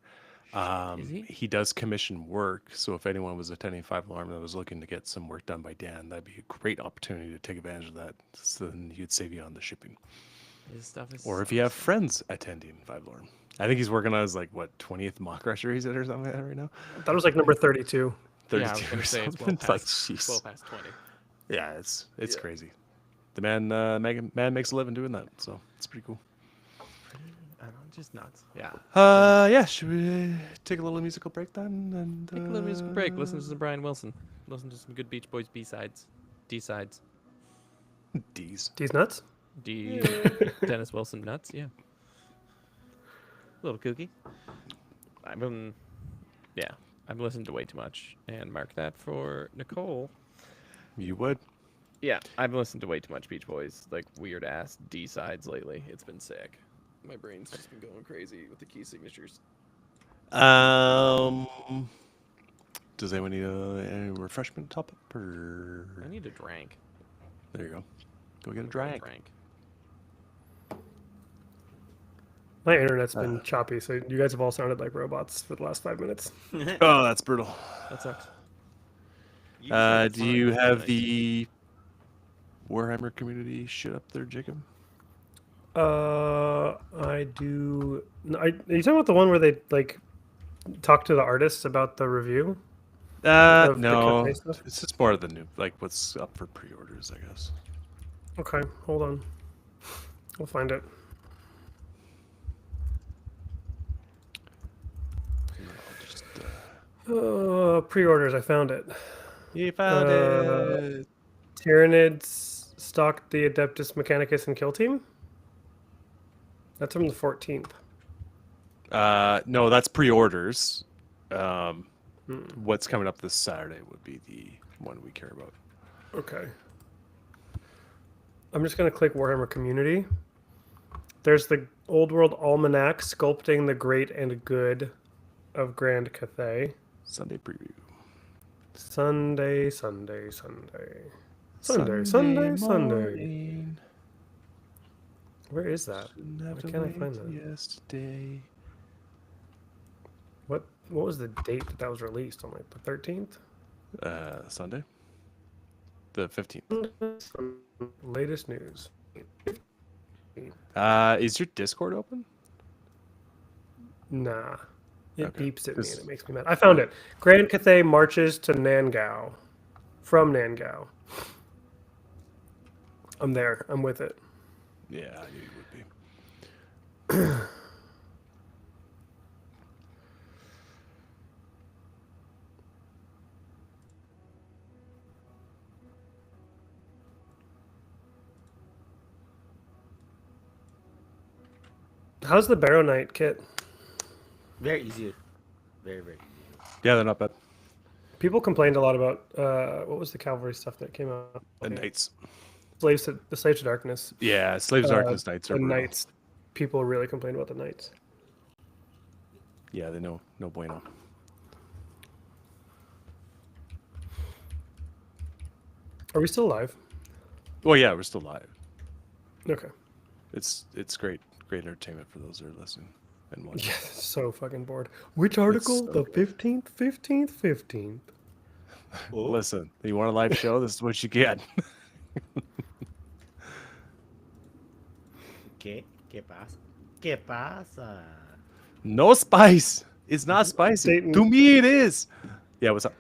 Is he? He does commission work, so if anyone was attending 5 Alarm that was looking to get some work done by Dan, that'd be a great opportunity to take advantage of that. So then you'd save you on the shipping. His stuff is Or if so you have sick. friends attending 5 Alarm. I think he's working on his like what 20th mock rusher he's at or something like that right now. That was like number 32. 32 Yeah, I was or gonna say it's well something. Like, past, jeez. well past 20. Yeah, it's Yeah. crazy. The man makes a living doing that, so it's pretty cool. I don't know, just nuts. Yeah. Yeah. Should we take a little musical break then? And Take a little musical break. Listen to some Brian Wilson. Listen to some good Beach Boys B-sides. D-sides. D's. These nuts? Dennis Wilson nuts, yeah. A little kooky. I've been listening to way too much. And mark that for Nicole. You would. Yeah, I've listened to way too much Beach Boys, like weird ass D-sides lately. It's been sick. My brain's just been going crazy with the key signatures. Does anyone need any refreshment top up or? I need a drink. There you go. Go get a Drink. drink. My internet's been choppy, so you guys have all sounded like robots for the last 5 minutes. Oh, that's brutal. That sucks. Do you have the Warhammer community shit up there, Jacob? I do. Are you talking about the one where they like talk to the artists about the review? Of the No. cafe stuff? It's just more of the new, like what's up for pre-orders, I guess. Okay, hold on. We'll find it. Just, Pre-orders. I found it. you found it. Tyranids stocked the Adeptus Mechanicus and Kill Team. That's from the 14th. No, that's pre-orders. What's coming up this Saturday would be the one we care about. Okay. I'm just going to click Warhammer Community. There's the Old World Almanac sculpting the great and good of Grand Cathay. Sunday preview. Sunday. Where is that? Why can't I find that? Yesterday. What was the date that was released on, like the 13th? Sunday, the 15th. Latest news. Is your Discord open? Nah. It Okay, beeps at me 'cause- and it makes me mad. I found it. Grand Cathay marches to Nangao. From Nangao. I'm there. I'm with it. Yeah, I knew you would be. How's the Barrow Knight kit? Very easy. Very, very easy. Yeah, they're not bad. People complained a lot about what was the cavalry stuff that came out? The Knights. The Slaves to Darkness. Yeah, Slaves of Darkness Knights are The brutal. Knights. People really complained about the Knights. Yeah, they know no bueno. Are we still live? Well, yeah, we're still live. Okay. It's great entertainment for those that are listening and watching. Yeah, so fucking bored. Which article? so The good. 15th. Listen, you want a live show? This is what you get. ¿Qué pasa? ¿Qué pasa? No spice. It's not spicy. Dayton. To me, it is. Yeah, what's up?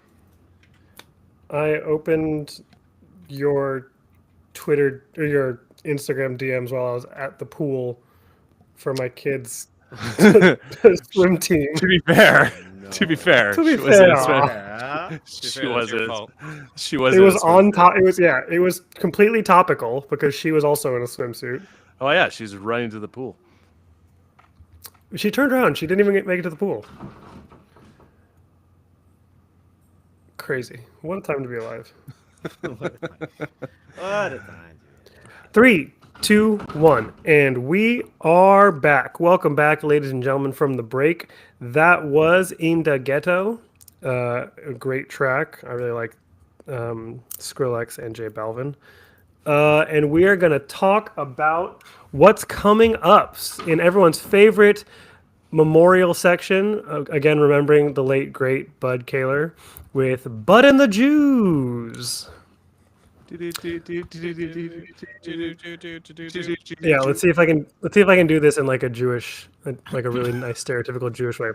I opened your Twitter or your Instagram DMs while I was at the pool for my kids' swim team. To be fair, No. to be fair, To be she wasn't. fair. Yeah. She fair, that's your wasn't. fault. She It wasn't. was on top. It was It was completely topical because she was also in a swimsuit. Oh yeah, she's running to the pool. She turned around. She didn't even make it to the pool. Crazy. What a time to be alive. What a time, dude. 3, 2, 1, and we are back. Welcome back, ladies and gentlemen, from the break. That was Inda Ghetto, a great track. I really like Skrillex and J Balvin. And we are going to talk about what's coming up in everyone's favorite memorial section. Again, remembering the late, great Bud Kaler with Bud and the Jews. Yeah, let's see if I can do this in like a really nice stereotypical Jewish way.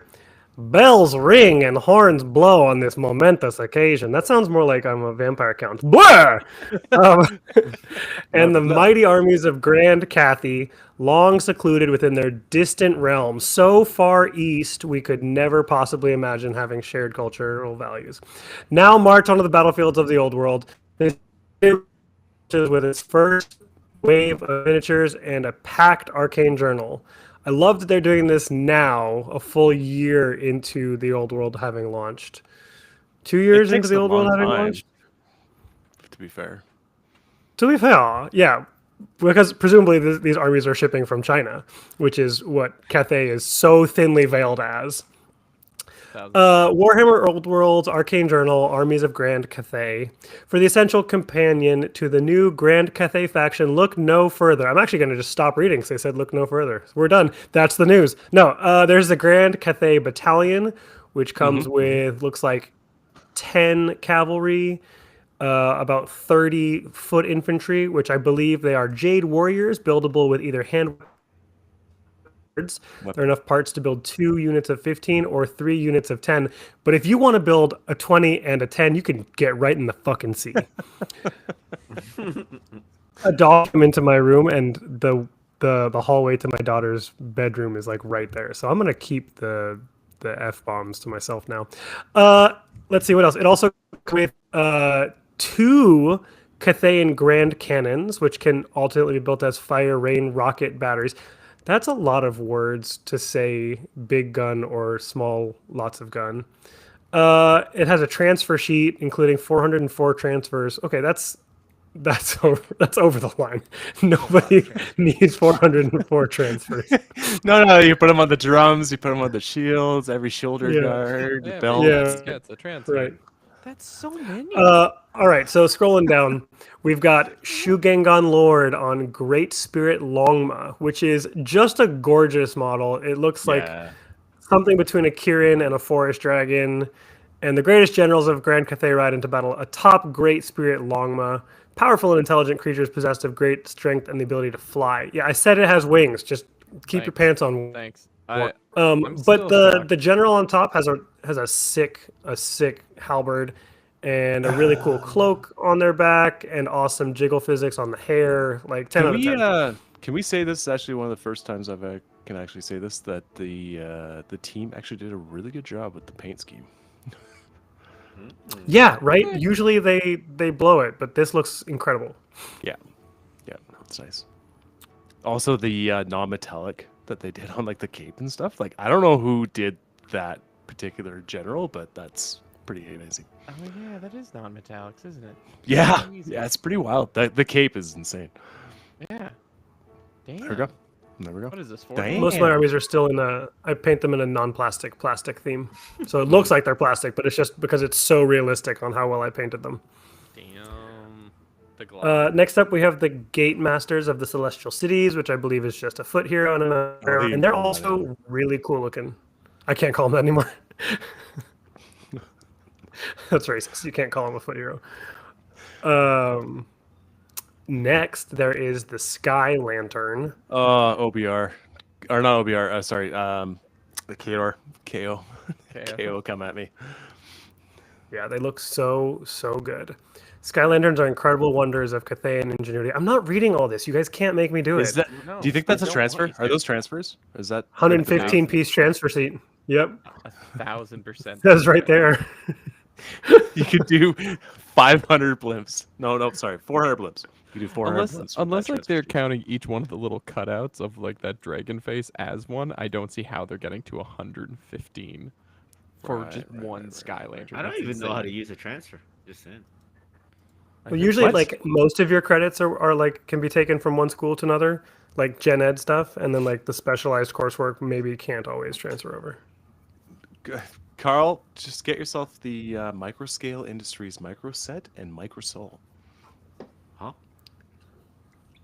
Bells ring and horns blow on this momentous occasion. That sounds more like I'm a vampire count. Blah! And the mighty armies of Grand Cathay, long secluded within their distant realm, so far east we could never possibly imagine having shared cultural values, now march onto the battlefields of the old world. With its first wave of miniatures and a packed arcane journal. I love that they're doing this now, a full year into the old world having launched. 2 years into takes the a old world long having time. launched. To be fair. To be fair, yeah, because presumably these armies are shipping from China, which is what Cathay is so thinly veiled as. Warhammer Old Worlds, Arcane Journal, Armies of Grand Cathay. For the essential companion to the new Grand Cathay faction, look no further. I'm actually going to just stop reading because they said look no further. We're done. That's the news. No, there's the Grand Cathay Battalion, which comes with, looks like 10 cavalry, about 30 foot infantry, which I believe they are Jade Warriors, buildable with either hand. There are enough parts to build 2 units of 15 or 3 units of 10. But if you want to build a 20 and a 10, you can get right in the fucking sea. A dog came into my room, and the hallway to my daughter's bedroom is like right there. So I'm gonna keep the F-bombs to myself now. Let's see what else. It also comes with 2 Cathayan Grand Cannons, which can ultimately be built as fire rain rocket batteries. That's a lot of words to say big gun or small lots of gun. It has a transfer sheet including 404 transfers. Okay, that's over the line. Nobody needs 404 transfers. No, you put them on the drums, you put them on the shields, every shoulder guard, Yeah, belt. Yeah. It's a transfer. Right. That's so many. All right, so scrolling down, we've got Shugengan Lord on Great Spirit Longma, which is just a gorgeous model. It looks like Yeah. something between a Kirin and a Forest Dragon. And the greatest generals of Grand Cathay ride into battle atop Great Spirit Longma. Powerful and intelligent creatures possessed of great strength and the ability to fly. Yeah, I said it has wings. Just keep your Thanks. pants on. Thanks. I'm But still the shocked. general on top has a sick halberd and a really cool cloak on their back and awesome jiggle physics on the hair. Like 10 out of 10. Can we say this is actually one of the first times can actually say this, that the team actually did a really good job with the paint scheme. Yeah, right. Usually they blow it, but this looks incredible. Yeah, that's nice. Also, the non-metallic that they did on like the cape and stuff. Like, I don't know who did that particular general, but that's pretty amazing. Oh yeah, that is non-metallics, isn't it? Yeah, Crazy. yeah, it's pretty wild. The cape is insane. Yeah. Damn. There we go. There we go. What is this for? Damn. Most of my armies are still I paint them in a non-plastic theme. So it looks like they're plastic, but it's just because it's so realistic on how well I painted them. Damn. The gloss. Next up, we have the Gate Masters of the Celestial Cities, which I believe is just a foot hero and an arrow. And they're also really cool looking. I can't call them that anymore. That's racist. You can't call them a foot hero. Next, there is the Sky Lantern. OBR. Or not OBR, sorry, the KO. KO. KO come at me. Yeah, they look so good. Sky Lanterns are incredible wonders of Cathayan ingenuity. I'm not reading all this. You guys can't make me do Is it. that, No, do you think I that's a don't transfer? want you Are to. those transfers? Is that 115 piece transfer seat. Yep, 1,000%. that's right there. You could do 500 blimps. No, sorry, 400 blimps. You do 400 blimps. with Unless that like they're transfer. counting each one of the little cutouts of like that dragon face as one, I don't see how they're getting to 115 for just one Sky Lantern. I don't That's even know how to insane. use a transfer. Just saying. Well, usually, What? like most of your credits are like can be taken from one school to another, like gen ed stuff, and then like the specialized coursework maybe can't always transfer over. Good. Carl, just get yourself the Microscale Industries Microset and Microsol. Huh?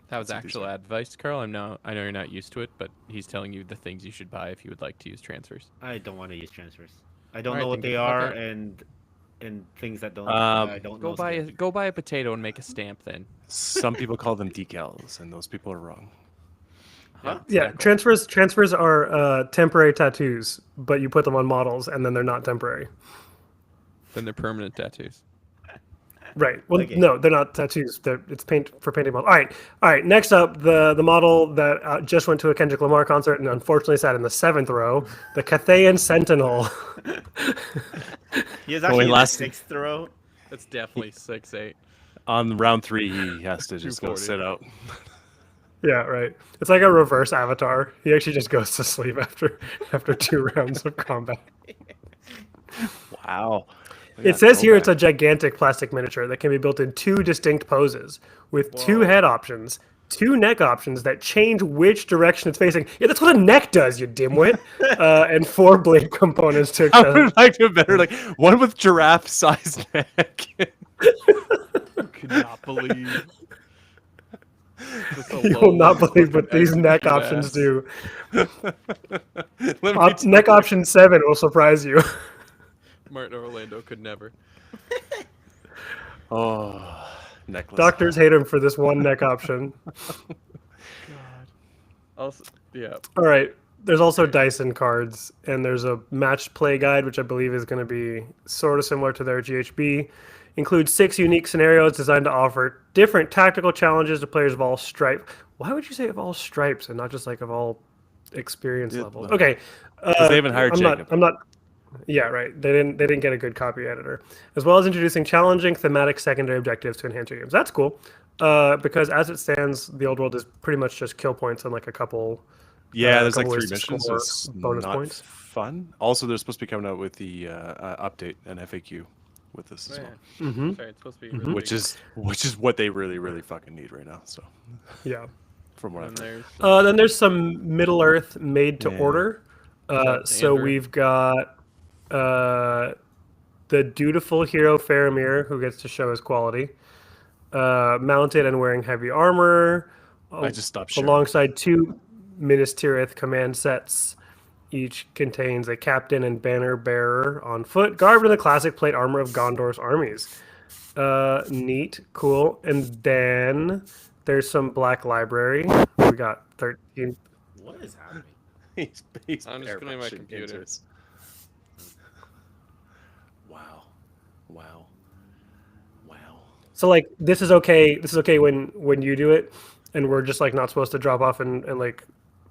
That was That's what these actual are. advice, Carl. I know you're not used to it, but he's telling you the things you should buy if you would like to use transfers. I don't want to use transfers. I don't Alright, know what then they get the fuck are, out. and things that don't Um, I don't Go know. buy a potato and make a stamp then. Some people call them decals, and those people are wrong. Huh? Yeah, transfers are temporary tattoos, but you put them on models, and then they're not temporary. Then they're permanent tattoos. Right. Well, Okay. no, they're not tattoos. It's paint for painting models. All right. Next up, the model that just went to a Kendrick Lamar concert and unfortunately sat in the 7th row, the Cathayan Sentinel. He is Only actually in the last- 6th row. That's definitely 6'8". On round 3, he has to just go 240. sit out. Yeah, right. It's like a reverse Avatar. He actually just goes to sleep after 2 rounds of combat. Wow. It says here it's a gigantic plastic miniature that can be built in 2 distinct poses with 2 head options, 2 neck options that change which direction it's facing. Yeah, that's what a neck does, you dimwit. And 4 blade components to. I would like to better, like one with giraffe-sized neck. Could not believe. Just a You will not low believe what fucking these neck execute options ass. do. Let me tell Neck option 7 will surprise you. Martin Orlando could never. Oh, necklace. Doctors hate him for this one neck option. Also, yeah. All right. There's also Dyson cards, and there's a matched play guide, which I believe is going to be sort of similar to their GHB. Includes 6 unique scenarios designed to offer different tactical challenges to players of all stripe. Why would you say of all stripes and not just like of all experience Yeah, levels? well, Okay. they haven't hired Jacob. I'm not. Yeah, right. They didn't get a good copy editor, as well as introducing challenging thematic secondary objectives to enhance your games. That's cool, because as it stands, the old world is pretty much just kill points and like a couple. Yeah, there's like couple 3 ways to missions. So score it's bonus not points. fun. Also, they're supposed to be coming out with the update and FAQ with this as well, Mm-hmm. Sorry, it's supposed to be really which big. is what they really fucking need right now. So, Yeah. from what And I've heard. there's Then there's some Middle Earth made to Yeah. order. So Andrew? we've got the dutiful hero Faramir, who gets to show his quality, mounted and wearing heavy armor, I just stopped sharing. alongside 2 Minas Tirith command sets. Each contains a captain and banner bearer on foot, garbed in the classic plate armor of Gondor's armies. Neat, cool. And then there's some black library. We got 13. What is happening? He's I'm just putting my airbrushing computer. into his- Wow. Wow. Wow. So like this is okay. This is okay when you do it, and we're just like not supposed to drop off and like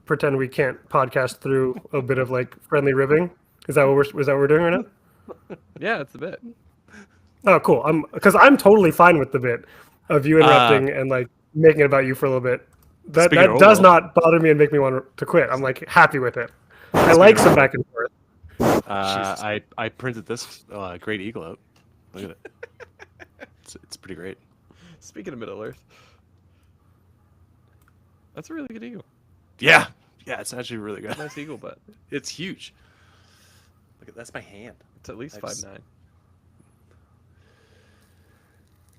pretend we can't podcast through a bit of like friendly ribbing. Is that what we're doing right now? Yeah, it's a bit. Oh, cool. I'm totally fine with the bit of you interrupting and like making it about you for a little bit. That Speaking of does Orwell. not bother me and make me want to quit. I'm like happy with it. I like some back and forth. I printed this Great Eagle out. Look at it. It's pretty great. Speaking of Middle Earth, that's a really good eagle. Yeah. Yeah, it's actually really good. Nice eagle butt. It's huge. Look at that's my hand. It's at least I just- 5'9".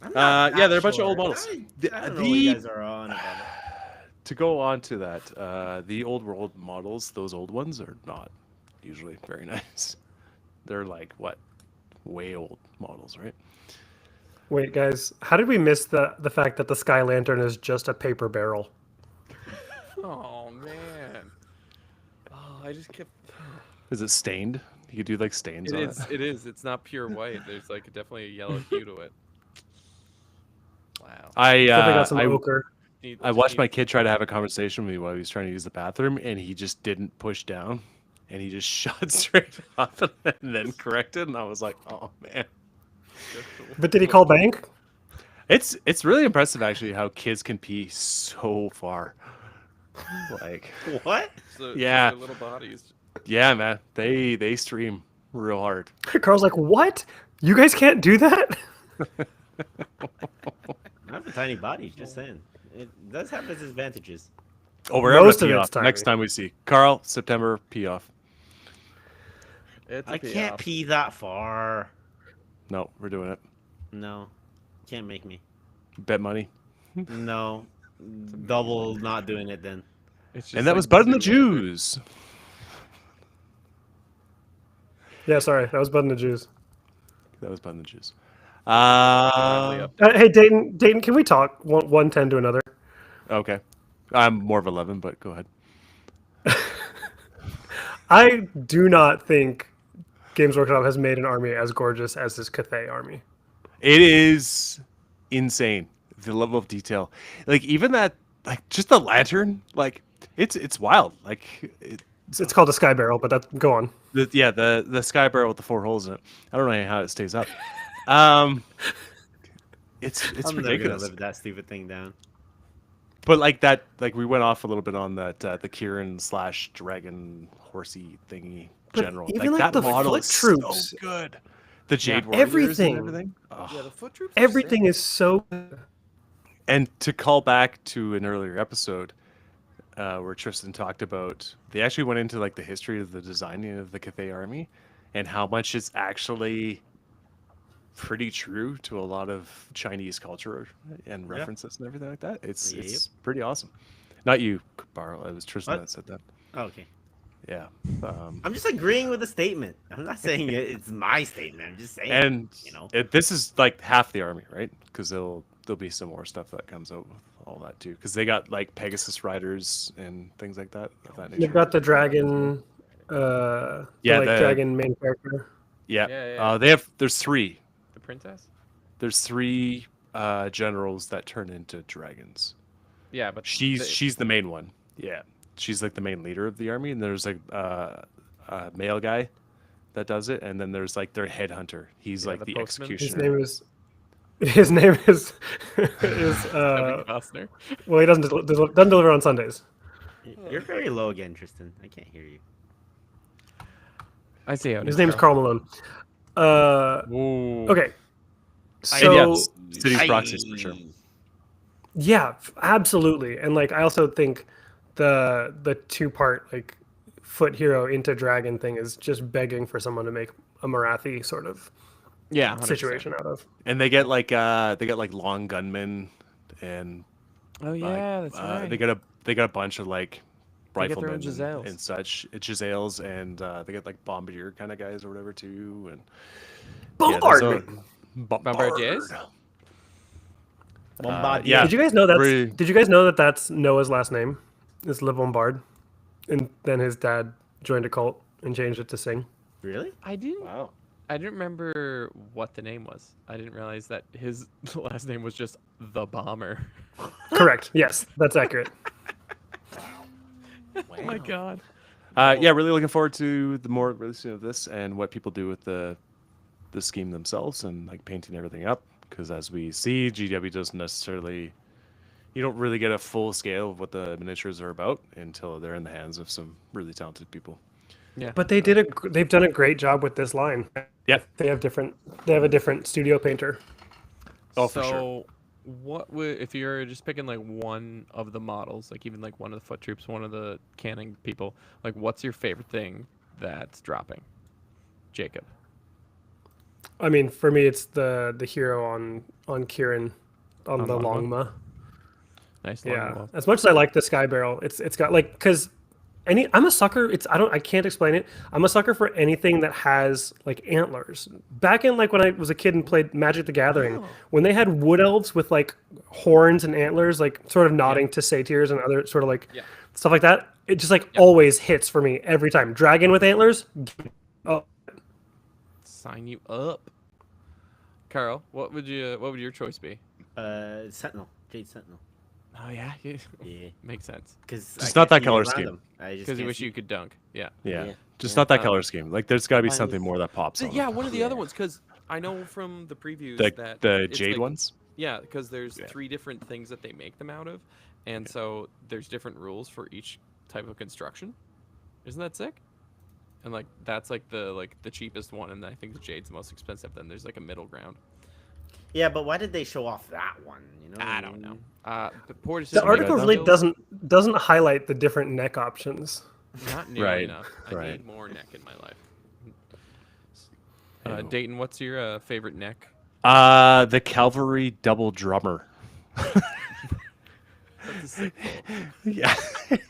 I'm not yeah, that they're a bunch of sure. old models. I The- don't know what the- you guys are on about. To go on to that, the old world models, those old ones are not usually very nice. They're like what, way old models, right? Wait, guys, how did we miss the fact that the Sky Lantern is just a paper barrel? Oh man. Oh, I just kept. Is it stained? You could do like stains It on is. it. It is. It's not pure white. There's like definitely a yellow hue to it. Wow. Still think got some ochre. I watched my kid try to have a conversation with me while he was trying to use the bathroom, and he just didn't push down, and he just shot straight off and then corrected, and I was like, oh man. But did he call bank? It's really impressive actually how kids can pee so far. Like, What? So, Yeah. their little bodies. yeah, man, they stream real hard. Carl's like, what? You guys can't do that? I have a tiny body, just saying. It does have its advantages. Oh, we're Most having of a pee it's off next tiny. time we see Carl. September pee off. It's a I pee can't off. pee that far. No, we're doing it. No. Can't make me. Bet money. No. Double not doing it then. It's just And that like was Bud and the super- Jews. Yeah, sorry, that was Bud and the Jews. That was Bud and the Jews. Lively up. Hey, Dayton, can we talk 110 to another? Okay. I'm more of 11, but go ahead. I do not think Games Workshop has made an army as gorgeous as this Cathay army. It is insane, the level of detail. Like even that, like just the lantern, like it's wild. Like It's called a Sky Barrel, but go on. the sky barrel with the 4 holes in it. I don't know how it stays up. It's I'm never gonna ridiculous. live that stupid thing down. But like that, like we went off a little bit on that the Kieran / dragon horsey thingy But general. even, Like like, that the model foot is troops. so good. The Jade Warriors everything. and everything. Oh. Yeah, the foot troops. are Everything sick. is so. And to call back to an earlier episode where Tristan talked about, they actually went into like the history of the designing of the Cathay army and how much it's actually pretty true to a lot of Chinese culture and references and everything like that. It's Yep. it's pretty awesome. Not you, Barl. It was Tristan What? that said that. Oh, okay. Yeah. I'm just agreeing with the statement. I'm not saying it's my statement. I'm just saying. And you know. this is like half the army, right? Because there'll be some more stuff that comes out with all that too. Because they got like Pegasus riders and things like that. Of that nature. You've got the dragon. Yeah, the- dragon main character. Yeah. Yeah. There's 3. The princess. There's 3 generals that turn into dragons. Yeah, but She's the main one. Yeah. She's like the main leader of the army, and there's like a male guy that does it, and then there's like their headhunter. He's Yeah, like the the postman. His executioner. name is. His name is. Kevin Costner. Well, he doesn't deliver on Sundays. You're very low again, Tristan. I can't hear you. I see how it His is, name's Carl Malone. Whoa. Okay. And So yes, city's proxies for sure. yeah, absolutely, and like I also think the 2-part like foot hero into dragon thing is just begging for someone to make a Marathi sort of Yeah. 100%. situation out of. And they get like long gunmen, and Oh yeah, that's right. they got a bunch of like They get their own riflemen Giselles. and such. It's Giselles, and they get like bombardier kind of guys or whatever too. And Bombardment. Bombardiers? Bombardier. yeah. Did you guys know that's? Re- Did you guys know that that's Noah's last name? Is Le Bombard, and then his dad joined a cult and changed it to Singh. Really? I didn't. Wow. I didn't remember what the name was. I didn't realize that his last name was just the Bomber. Correct. Yes, that's accurate. Oh my god. Yeah, really looking forward to the more releasing of this and what people do with the scheme themselves and like painting everything up. Because as we see, GW doesn't necessarily, you don't really get a full scale of what the miniatures are about until they're in the hands of some really talented people. Yeah. But they've done a great job with this line. Yeah. They have a different studio painter. Oh, for sure. So, what would if you're just picking like one of the models, like even like one of the foot troops, one of the cannon people, like what's your favorite thing that's dropping? Jacob. I mean, for me, it's the hero on Kieran on On the Longma? Longma. Nice long Yeah, wall. as much as I like the Sky Barrel, it's got like because I'm a sucker. I can't explain it. I'm a sucker for anything that has like antlers. Back in like when I was a kid and played Magic the Gathering, when they had wood elves with like horns and antlers, like sort of nodding to satyrs and other sort of like Yeah. stuff like that, it just like always hits for me every time. Dragon with antlers. Oh, Sign you up. Carl, what would your choice be? Sentinel, Jade Sentinel. Oh yeah, Yeah, makes sense. because Just not that color scheme. Because you wish you could dunk. Yeah. Yeah. Yeah. Just Yeah. not that color scheme. Like, there's got to be Mine something was- more that pops on. Yeah, it. one of the other Yeah. ones, because I know from the previews The that it's Jade like- ones? Yeah, because there's Yeah. 3 different things that they make them out of, and so there's different rules for each type of construction. Isn't that sick? And like that's like the cheapest one, and I think the Jade's the most expensive. Then there's like a middle ground. Yeah, but why did they show off that one? You know, I don't know. But poor the decision article making really skills, doesn't highlight the different neck options. not nearly Right, enough. I right. need more neck in my life. Ew. Dayton, what's your favorite neck? The Cavalry Double Drummer. That's a sick pull. Yeah.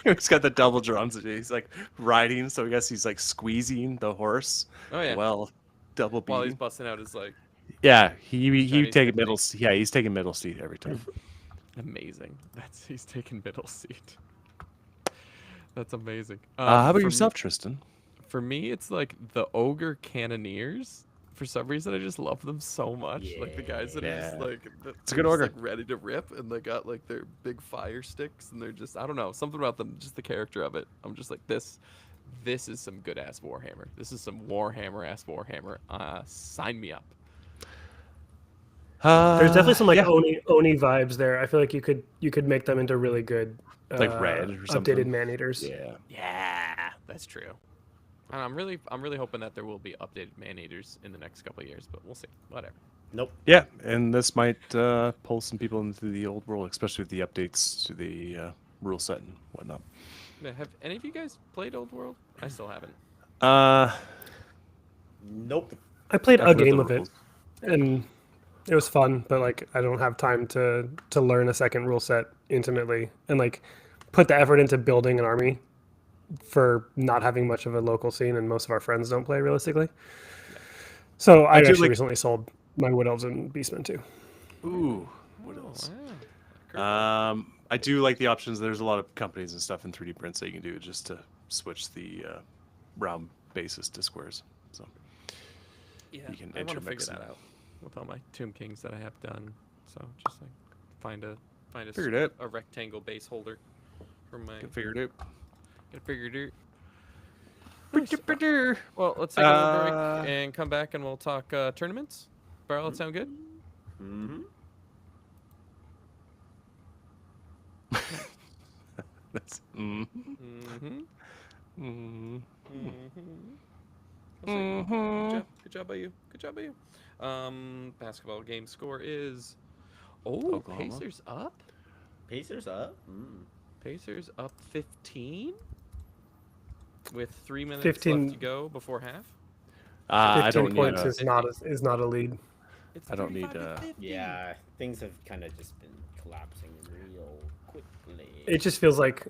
He's got the double drums. And he's like riding, so I guess he's like squeezing the horse. Oh yeah. Well, double While he's beating. busting out his like Yeah, he Chinese take technique. middle. Yeah, he's taking middle seat every time. amazing. He's taking middle seat. That's amazing. How about for yourself, Me, Tristan? for me, it's like the ogre cannoneers. For some reason, I just love them so much. Like the guys that are just Yeah. like It's a good they're ogre. just, like, ready to rip, and they got like their big fire sticks, and they're just I don't know something about them, just the character of it. I'm just like this. This is some good ass Warhammer. This is some Warhammer ass Warhammer. Sign me up. There's definitely some like yeah. Oni vibes there. I feel like you could make them into really good Like red or something. updated man eaters. Yeah. Yeah, that's true. And I'm really hoping that there will be updated man eaters in the next couple of years, but we'll see. Whatever. Nope. Yeah, and this might pull some people into the old world, especially with the updates to the rule set and whatnot. Yeah, have any of you guys played Old World? I still haven't. Nope. I played I've a heard the game of it, rules. and it was fun. But like, I don't have time to learn a second rule set intimately and like put the effort into building an army for not having much of a local scene, and most of our friends don't play realistically. So I do actually like- recently sold my Wood Elves and Beastmen too. Ooh, what Oh, else? wow. I do like the options. There's a lot of companies and stuff in 3D prints that you can do just to switch the round basis to squares. So Yeah, you can I want to intermix figure that them. out with all my Tomb Kings that I have done. So just like find a Figured it. a rectangle base holder for my can figure it get figured out. out. Well, let's take a little Uh, break and come back and we'll talk tournaments. Barrel, that sound good? Mm-hmm. That's, mm, Mm-hmm. mm. Mm-hmm. Good job by you. Good job by you. Basketball game score is Oklahoma. Pacers up. Pacers up. Mm. Pacers up 15 with 3 minutes 15 left to go before half. I 15 don't need. points A, is not a lead. It's I don't need, 35 to 50. Yeah, things have kind of just been collapsing real quickly. It just feels like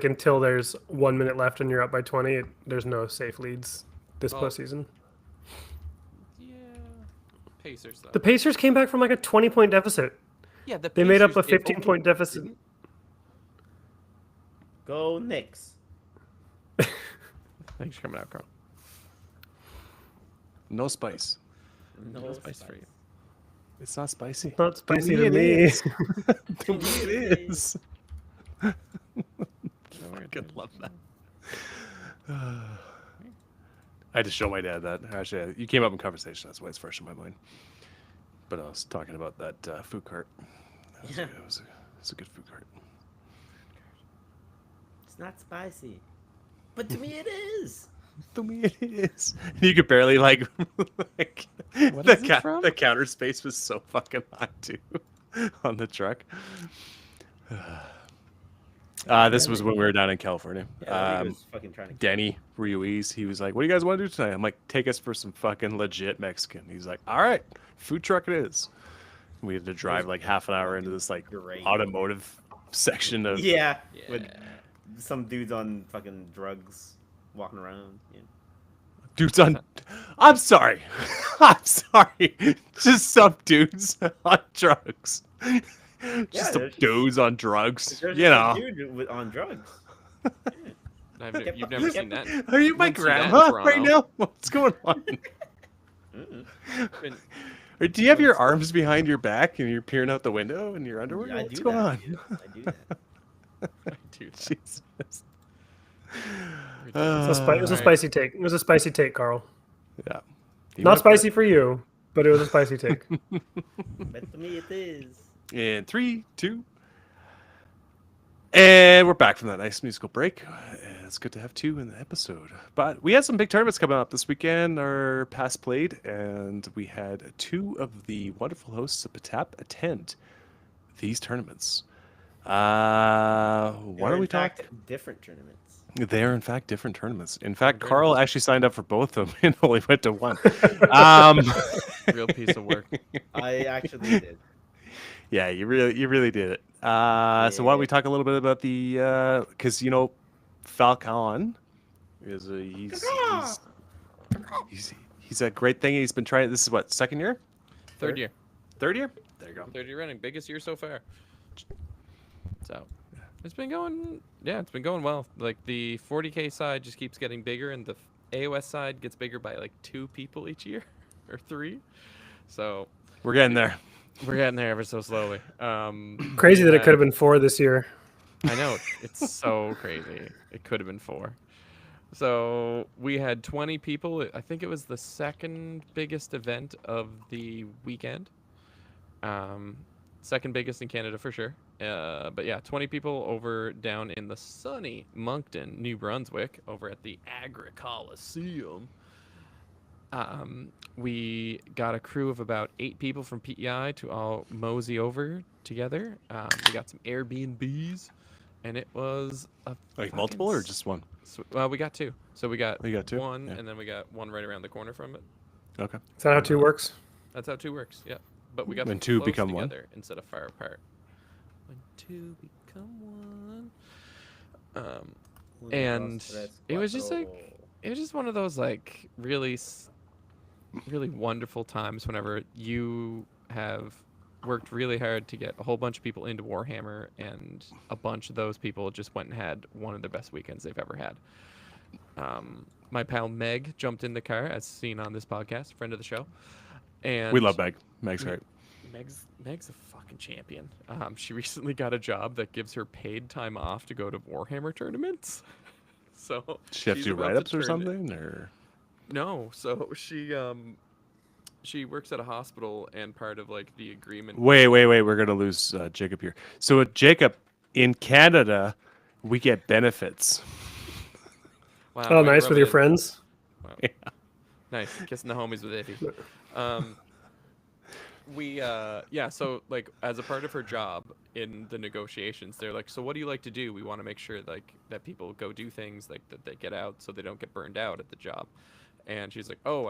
until there's 1 minute left and you're up by 20, there's no safe leads this Well, postseason. Yeah. Pacers though. The Pacers came back from like a 20-point deficit. Yeah, the They made up Pacers, a if 15-point deficit. didn't- Go Knicks. Thanks for coming out, Carl. No spice. No Spice for you. It's not spicy. Not spicy me to it me. is. To me it is. No, we're I good. love that. I had to show my dad that. Actually, you came up in conversation. That's why it's fresh in my mind. But I was talking about that food cart. It was a good food cart. It's not spicy. But to me it is. To me it is. You could barely like What the is it from? the counter space was so fucking hot too on the truck. This was when we were down in California. Yeah, he was fucking trying to Danny Ruiz, he was like, "What do you guys want to do tonight?" I'm like, "Take us for some fucking legit Mexican." He's like, "All right, food truck it is." We had to drive like half an hour into this like Great. automotive section of Yeah. Yeah. With some dudes on fucking drugs walking around. Yeah. dudes on. I'm sorry, I'm sorry, just some dudes on drugs. Just some there's just- dudes on drugs, There's you just know. a dude on drugs. You've never seen that. Are you my Wouldn't see that in grandma right Toronto. now? What's going on? Mm-mm. Been- Or do you have your arms behind your back and you're peering out the window in your underwear? I What's do going that. on? I do that. Dude, Jesus. It's a, Uh, it was a Alright. spicy take. It was a spicy take, Carl. Yeah. You Not went for spicy for you, but it was a spicy take. But to me it is. it. In 3, 2. And we're back from that nice musical break. It's good to have 2 in the episode. But we had some big tournaments coming up this weekend. Our past played, and we had 2 of the wonderful hosts of PaTaP attend these tournaments. Why They're, don't we in talk? fact, different tournaments. They are in fact different tournaments. In fact, Very Carl nice. actually signed up for both of them and only went to one. real piece of work. I actually did. Yeah, you really did it. So why don't we Yeah. talk a little bit about the because you know Falcon is he's a great thing. He's been trying. This is what, second year, Third year. third year. There you go. Third year running. Biggest year so far. So it's been going, yeah, it's been going well. Like the 40K side just keeps getting bigger, and the AOS side gets bigger by like 2 people each year or 3. So We're getting there. we're getting there ever so slowly. Crazy that it Yeah. could have been 4 this year. I know, it's so crazy. It could have been 4. So we had 20 people. I think it was the second biggest event of the weekend. Second biggest in Canada for sure. But yeah, 20 people over down in the sunny Moncton, New Brunswick, over at the Agri Coliseum. We got a crew of about 8 people from PEI to all mosey over together. We got some Airbnbs, and it was a Like fucking multiple or just one? well, we got 2. So we got You got 2? one, Yeah. and then we got one right around the corner from it. Okay. Is that how 2 works? That's how 2 works. Yeah, but we got When them 2 close become 1? together instead of far apart. When 2 become 1. And it was just like it was just one of those like really wonderful times whenever you have worked really hard to get a whole bunch of people into Warhammer, and a bunch of those people just went and had one of the best weekends they've ever had. My pal Meg jumped in the car, as seen on this podcast, friend of the show, and We love Meg. Meg's we- great. Meg's a fucking champion. She recently got a job that gives her paid time off to go to Warhammer tournaments. So She have to she's do about to write-ups or turn it- something, or No, so she works at a hospital, and part of like the agreement. wait. We're gonna lose Jacob here. So Jacob, in Canada, we get benefits. Wow, Oh, way to nice rub with it your in. friends. Wow. Nice, kissing the homies with Iffy. So like as a part of her job in the negotiations, they're like, so what do you like to do? We want to make sure like that people go do things like that they get out so they don't get burned out at the job. And she's like, oh,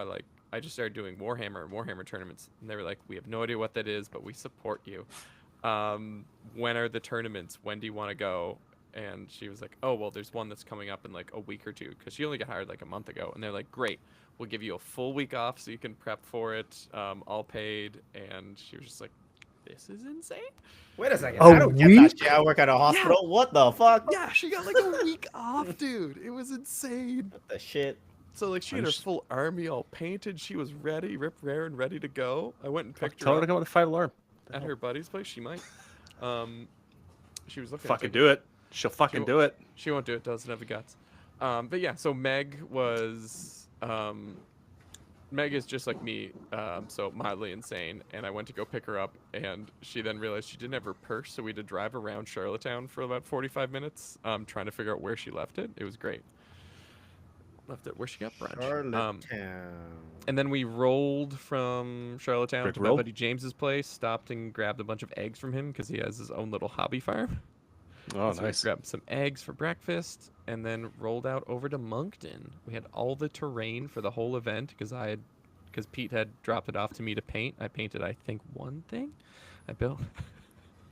I just started doing Warhammer and Warhammer tournaments. And they were like, we have no idea what that is, but we support you. when are the tournaments? When do you want to go? And she was like, oh, well, there's one that's coming up in like a week or two, because she only got hired like a month ago. And they're like, great, we'll give you a full week off so you can prep for it, all paid. And she was just like, this is insane. Wait a second. A I don't get that week? shit. I work at a hospital. What the fuck? Yeah, she got like a week off, dude. It was insane. What the shit? So like she had her full army all painted. She was ready, rip raring, ready to go. I went and picked Tell her her to up come with a 5 alarm. at her buddy's place. She might. She was looking. Fucking do it. She'll fucking do it. She won't do it. Doesn't have the guts. But yeah, so Meg was. Meg is just like me, so mildly insane. And I went to go pick her up, and she then realized she didn't have her purse, so we had to drive around Charlottetown for about 45 minutes, trying to figure out where she left it. It was great. Left it where she got brunch. Charlottetown. And then we rolled from Charlottetown Brick to my roll? buddy James's place, stopped and grabbed a bunch of eggs from him because he has his own little hobby farm. Oh, So we nice. grabbed some eggs for breakfast and then rolled out over to Moncton. We had all the terrain for the whole event because Pete had dropped it off to me to paint. I painted, I think, one thing. I built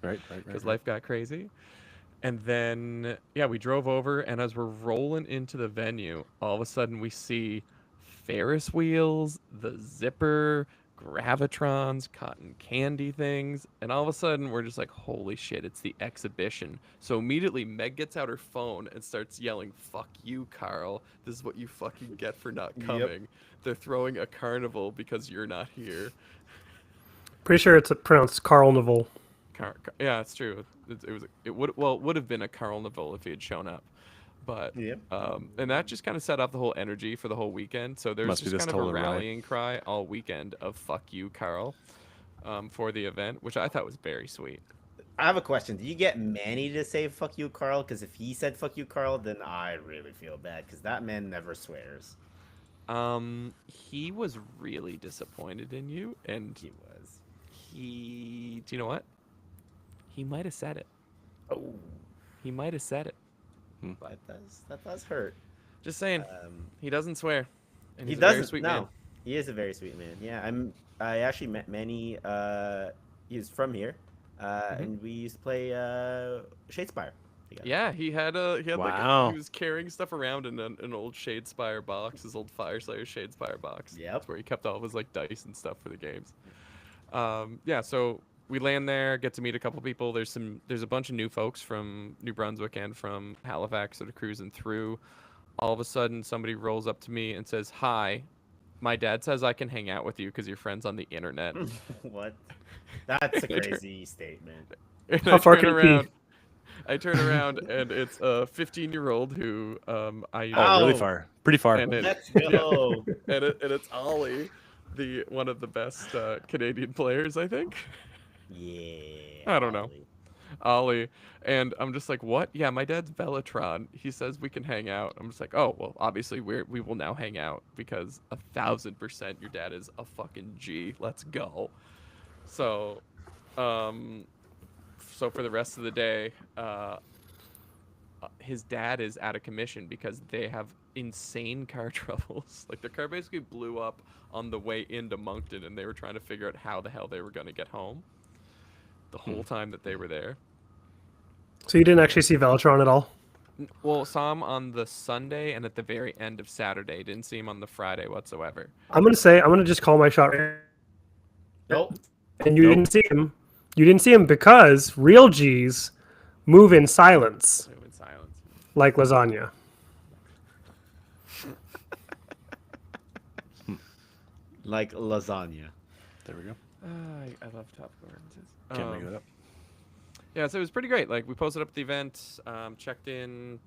Right. because life got crazy. And then, yeah, we drove over, and as we're rolling into the venue, all of a sudden we see Ferris wheels, the zipper, gravitrons, cotton candy things, and all of a sudden we're just like, holy shit, it's the exhibition. So immediately Meg gets out her phone and starts yelling, fuck you, Carl. This is what you fucking get for not coming. They're throwing a carnival because you're not here. Pretty sure it's pronounced Carnival. Yeah, it's true. It would have been a carnival if he had shown up, but Yep. and that just kind of set off the whole energy for the whole weekend. So there's Must be just this kind of a total riot. rallying cry all weekend of "fuck you, Carl," for the event, which I thought was very sweet. I have a question. Do you get Manny to say "fuck you, Carl"? Because if he said "fuck you, Carl," then I really feel bad because that man never swears. He was really disappointed in you, and He was. do you know what? He might have said it. Oh, He might have said it. but that does hurt. Just saying, he doesn't swear, and He he's a very doesn't. sweet No, man. he is a very sweet man. Yeah, I actually met Manny. He's from here, and we used to play Shadespire together. Yeah, he had Wow. he was carrying stuff around in an old Shadespire box, his old Fireslayer Shadespire box. Yep. That's where he kept all of his like dice and stuff for the games. Yeah, so we land there, get to meet a couple people. There's a bunch of new folks from New Brunswick and from Halifax that are cruising through. All of a sudden, somebody rolls up to me and says, "Hi, my dad says I can hang out with you because you're friends on the internet." What? That's a crazy statement. And How far can it be? I turn around and it's a 15-year-old who I Oh, really Ow. far. Pretty far. and it, Let's go. and it's Ollie, one of the best Canadian players, I think. Yeah. I don't know. Ollie. Ollie, and I'm just like, what? Yeah, my dad's Bellatron. He says we can hang out. I'm just like, oh well, obviously we will now hang out because 1000% your dad is a fucking G. Let's go. So, so for the rest of the day, his dad is out of commission because they have insane car troubles. Like their car basically blew up on the way into Moncton, and they were trying to figure out how the hell they were going to get home the whole time that they were there. So you didn't actually see Velatron at all? Well, saw him on the Sunday and at the very end of Saturday. Didn't see him on the Friday whatsoever. I'm gonna just call my shot. Nope. And you didn't see him. You didn't see him because real G's move in silence, Move in silence. like lasagna. Like lasagna. There we go. I love topical references. Can't make that up. Yeah, so it was pretty great. Like we posted up at the event, checked in,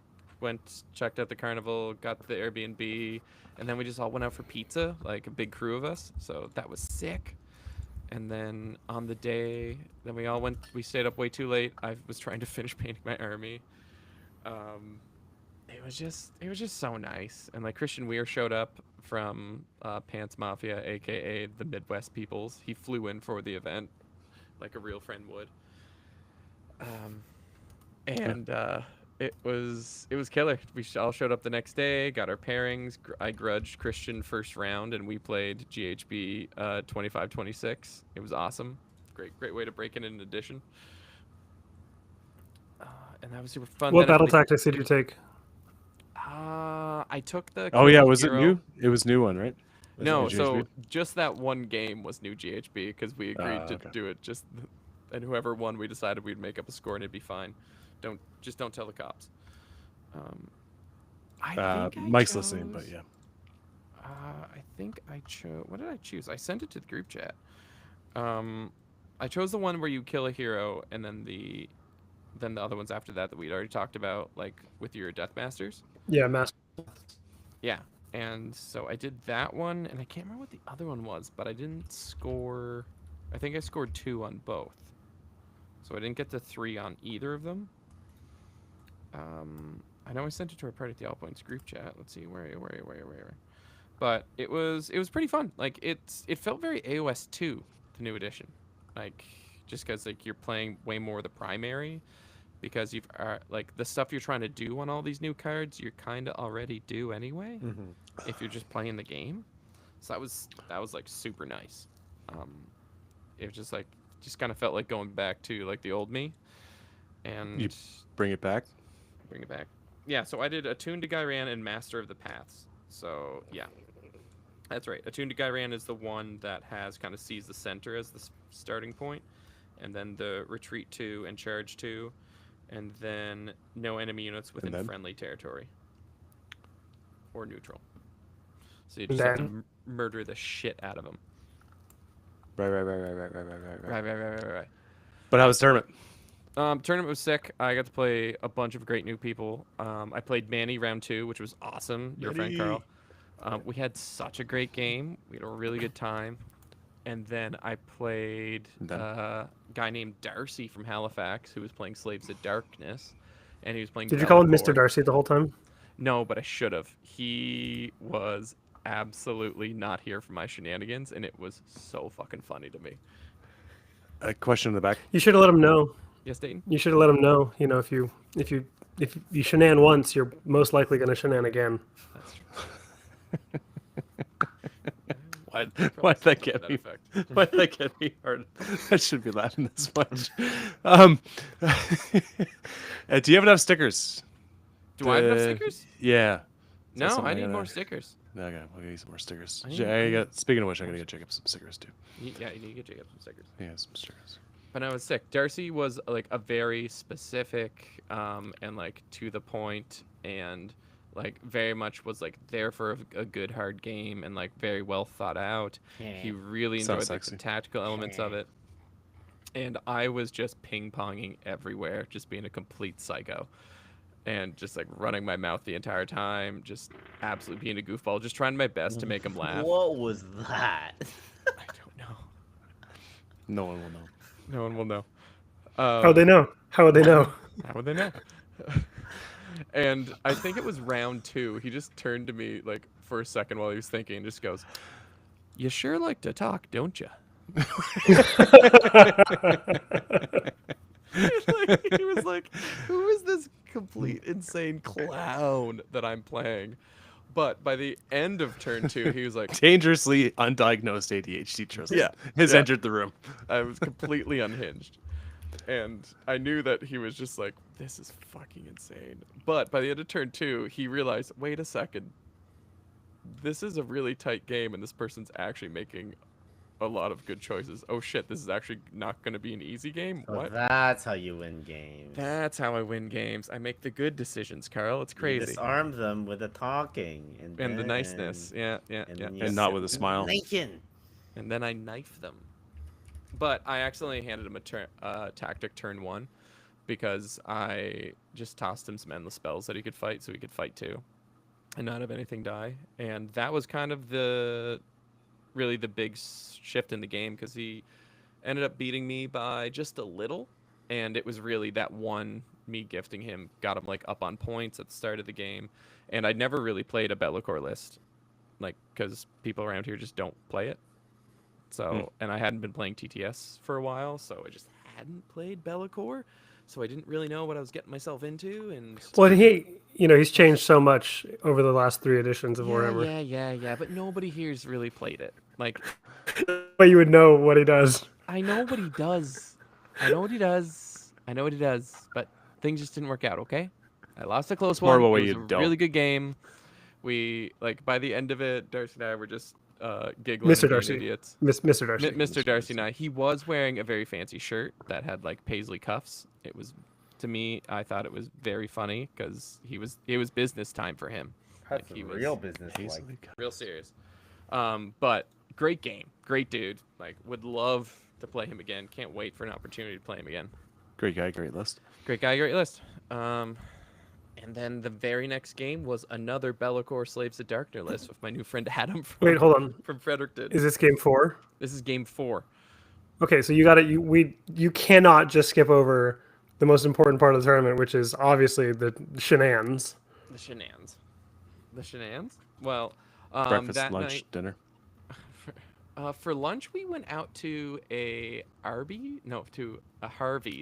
checked out the carnival, got the Airbnb, and then we just all went out for pizza, like a big crew of us. So that was sick. And then on the day, then we stayed up way too late. I was trying to finish painting my army. It was just so nice. And like Christian Weir showed up from Pants Mafia, aka the Midwest Peoples. He flew in for the event, like a real friend would. It was killer. We all showed up the next day, got our pairings. I grudged Christian first round, and we played GHB 25-26. It was awesome. great way to break in an addition. And that was super fun. What Then I battle played- tactics did you take? I took the. Oh Kill yeah, a was it Hero. new? It was new one, right? Was it No, new so GHB? just that one game was new GHB because we agreed to Okay. do it. And whoever won, we decided we'd make up a score and it'd be fine. Don't tell the cops. I think I Mike's listening, but chose- yeah. I think I chose. What did I choose? I sent it to the group chat. I chose the one where you kill a hero, and then the other ones after that we'd already talked about, like with your Death Masters. Yeah, master. Yeah, and so I did that one, and I can't remember what the other one was, but I didn't score. I think I scored 2 on both, so I didn't get to 3 on either of them. I know I sent it to our Party at the All Points group chat. Let's see where. But it was pretty fun. Like it felt very AOS 2, the new edition. Like just because like you're playing way more of the primary, because you've like the stuff you're trying to do on all these new cards, you're kind of already do anyway. If you're just playing the game. So that was like super nice. It was just kind of felt like going back to like the old me, and You bring it back. bring it back. Yeah, so I did Attuned to Gyran and Master of the Paths. So yeah, that's right. Attuned to Gyran is the one that has kind of sees the center as the starting point, and then the Retreat 2 and Charge 2, and then no enemy units within then? friendly territory or neutral. So you just And have to then? murder the shit out of them. Right. Right. But how was the tournament? Tournament was sick. I got to play a bunch of great new people. I played Manny round 2, which was awesome. Your friend Carl. We had such a great game. We had a really good time. And then I played a guy named Darcy from Halifax who was playing Slaves of Darkness, and he was playing. Did you call him Bellator. Mr. Darcy the whole time? No, but I should have. He was absolutely not here for my shenanigans, and it was so fucking funny to me. A question in the back. You should have let him know. Yes, Dayton? You should have let him know. You know, if you shenan once, you're most likely going to shenan again. That's true. Why'd that get That me? effect. Why'd that get me hard? I shouldn't be laughing this much. Do you have enough stickers? Do I have enough stickers? Yeah. Is that No, something I need gotta- more stickers. Okay, we'll get you some more stickers. I need- I got. Speaking of which, I gotta get Jacob some stickers too. Yeah, you need to get Jacob some stickers. Yeah, some stickers. But I was sick. Darcy was like a very specific and like to the point, and like very much was like there for a good hard game, and like very well thought out. He really Sounds enjoyed like, the sexy. tactical elements of it. And I was just ping-ponging everywhere, just being a complete psycho. And just like running my mouth the entire time, just absolutely being a goofball, just trying my best to make him laugh. What was that? I don't know. No one will know. No one will know. How would they know? How would they know? How would they know? And I think it was round 2. He just turned to me like for a second while he was thinking and just goes, "You sure like to talk, don't you?" Like, he was like, "Who is this complete insane clown that I'm playing?" But by the end of turn 2, he was like, Dangerously undiagnosed ADHD Tristan Yeah, has yeah. entered the room. I was completely unhinged. And I knew that he was just like, this is fucking insane. But by the end of turn 2, he realized, wait a second. This is a really tight game, and this person's actually making a lot of good choices. Oh shit, this is actually not going to be an easy game? So What? that's how you win games. That's how I win games. I make the good decisions, Carl. It's You crazy. disarm them with the talking And the niceness. Yeah. and then you And not sit with a them smile. naked. And then I knife them. But I accidentally handed him a tactic turn 1 because I just tossed him some endless spells that he could fight, so he could fight too and not have anything die. And that was kind of really the big shift in the game, because he ended up beating me by just a little, and it was really that one me gifting him got him like up on points at the start of the game. And I'd never really played a Be'lakor list, like, because people around here just don't play it. So, and I hadn't been playing TTS for a while, so I just hadn't played Be'lakor, so I didn't really know what I was getting myself into. And Well, he's changed so much over the last 3 editions of Warhammer. yeah, but nobody here's really played it. Like, But you would know what he does. I know what he does. I know what he does. I know what he does. But things just didn't work out. Okay, I lost a close More one. about It what was you a don't. really good game. We like by the end of it, Darcy and I were just giggling Mr. and being Darcy. idiots. Mr. Darcy. Mr. Darcy and I. He was wearing a very fancy shirt that had like paisley cuffs. It was, to me, I thought it was very funny because it was business time for him. That's Like he real was business like. real serious. But great game, great dude. Like would love to play him again. Can't wait for an opportunity to play him again. Great guy, great list. Great guy, great list. And then the very next game was another Be'lakor Slaves of Darkness list with my new friend Adam from, Wait, hold on. from Fredericton. Is this game 4? This is game 4. Okay, so you cannot just skip over the most important part of the tournament, which is obviously the shenanigans. The shenanigans. The shenanigans? Well, Breakfast, that lunch, night, dinner. for lunch, we went out to a Harvey's.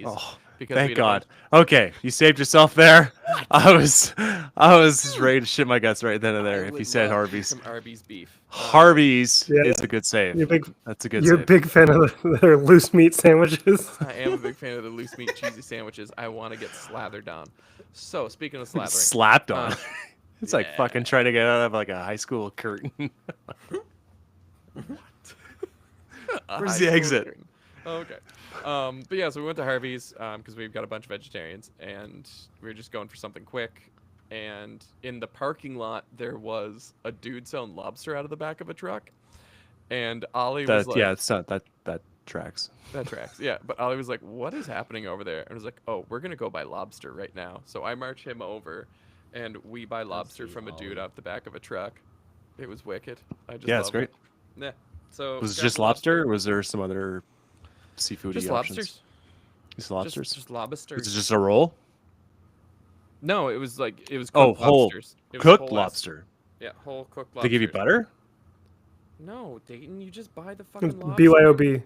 Oh, because thank we had a God. bunch- Okay, you saved yourself there. I was just ready to shit my guts right then and there I if you would said love Harvey's. some Arby's beef. Harvey's Yeah. is a good save. That's a good You're save. a big fan of their loose meat sandwiches. I am a big fan of the loose meat cheesy sandwiches. I want to get slathered on. So speaking of slathering, Slapped on. It's like yeah. fucking trying to get out of like a high school curtain. a Where's high the school exit? curtain. Okay. But yeah, so we went to Harvey's because we've got a bunch of vegetarians, and we were just going for something quick. And in the parking lot, there was a dude selling lobster out of the back of a truck. And Ollie was like, Yeah, it's not that tracks. that tracks. Yeah, but Ollie was like, "What is happening over there?" And I was like, "Oh, we're gonna go buy lobster right now." So I march him over, and we buy lobster see from a dude Ollie. out the back of a truck. It was wicked. I just Yeah, it's loved great. it. Yeah. So Was it grabbed just the lobster, or was there some other seafoody Just options? lobsters. Just lobsters. Just lobsters. Is it just a roll? No, it was like it was Oh, cooked whole lobsters. It was cooked whole ass- lobster. Yeah, whole cooked They lobster. give you butter? No, Dayton, you just buy the It was fucking lobster. BYOB. It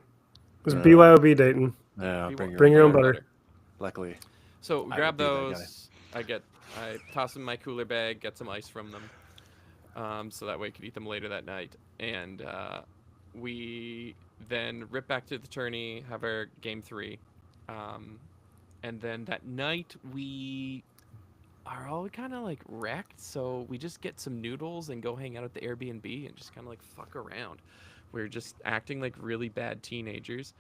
was BYOB, Dayton. Yeah, BYOB. Bring your own butter. Luckily, So we I grab would be that those. I toss them in my cooler bag, get some ice from them, so that way I could eat them later that night. And we then rip back to the tourney, have our game 3, and then that night we are all kind of like wrecked, so we just get some noodles and go hang out at the Airbnb and just kind of like fuck around. We're just acting like really bad teenagers.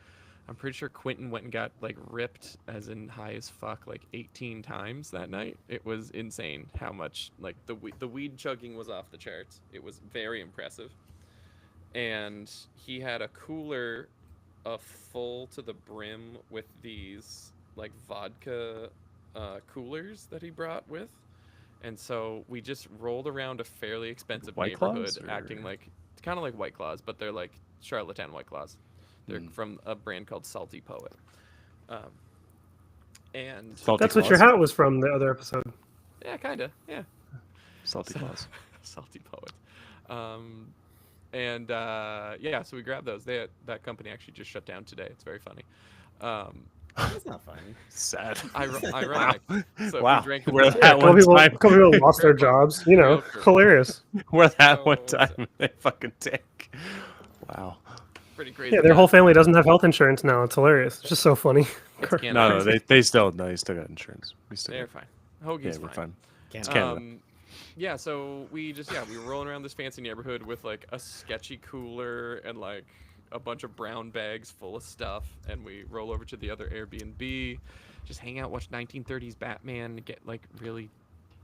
I'm pretty sure Quentin went and got like ripped as in high as fuck like 18 times that night. It was insane how much like the weed chugging was off the charts. It was very impressive. And he had a cooler full to the brim with these like vodka coolers that he brought with. And so we just rolled around a fairly expensive White neighborhood Claws, acting or- like it's kind of like White Claws, but they're like Charlatan White Claws. They're from a brand called Salty Poet. And Salty That's what your Claws? hat was from the other episode. yeah, kind of. Yeah. Salty claws. Salty Poet. Yeah, so we grabbed those. That company actually just shut down today. It's very funny. That's not funny. Sad. Ironic. So Wow. we drank the Where beer. that one time, A couple people lost their jobs. You know, Real true. hilarious. where that Oh, one what's that? time they fucking take. Wow. Pretty crazy. Yeah, their whole family doesn't have health insurance now. It's hilarious. It's just so funny. It's Canada. No, they still got insurance. We still They're got, fine. Hoagie's yeah, we're fine. fine. Can't Canada. Yeah, so we were rolling around this fancy neighborhood with like a sketchy cooler and like a bunch of brown bags full of stuff, and we roll over to the other Airbnb, just hang out, watch 1930s Batman, get like really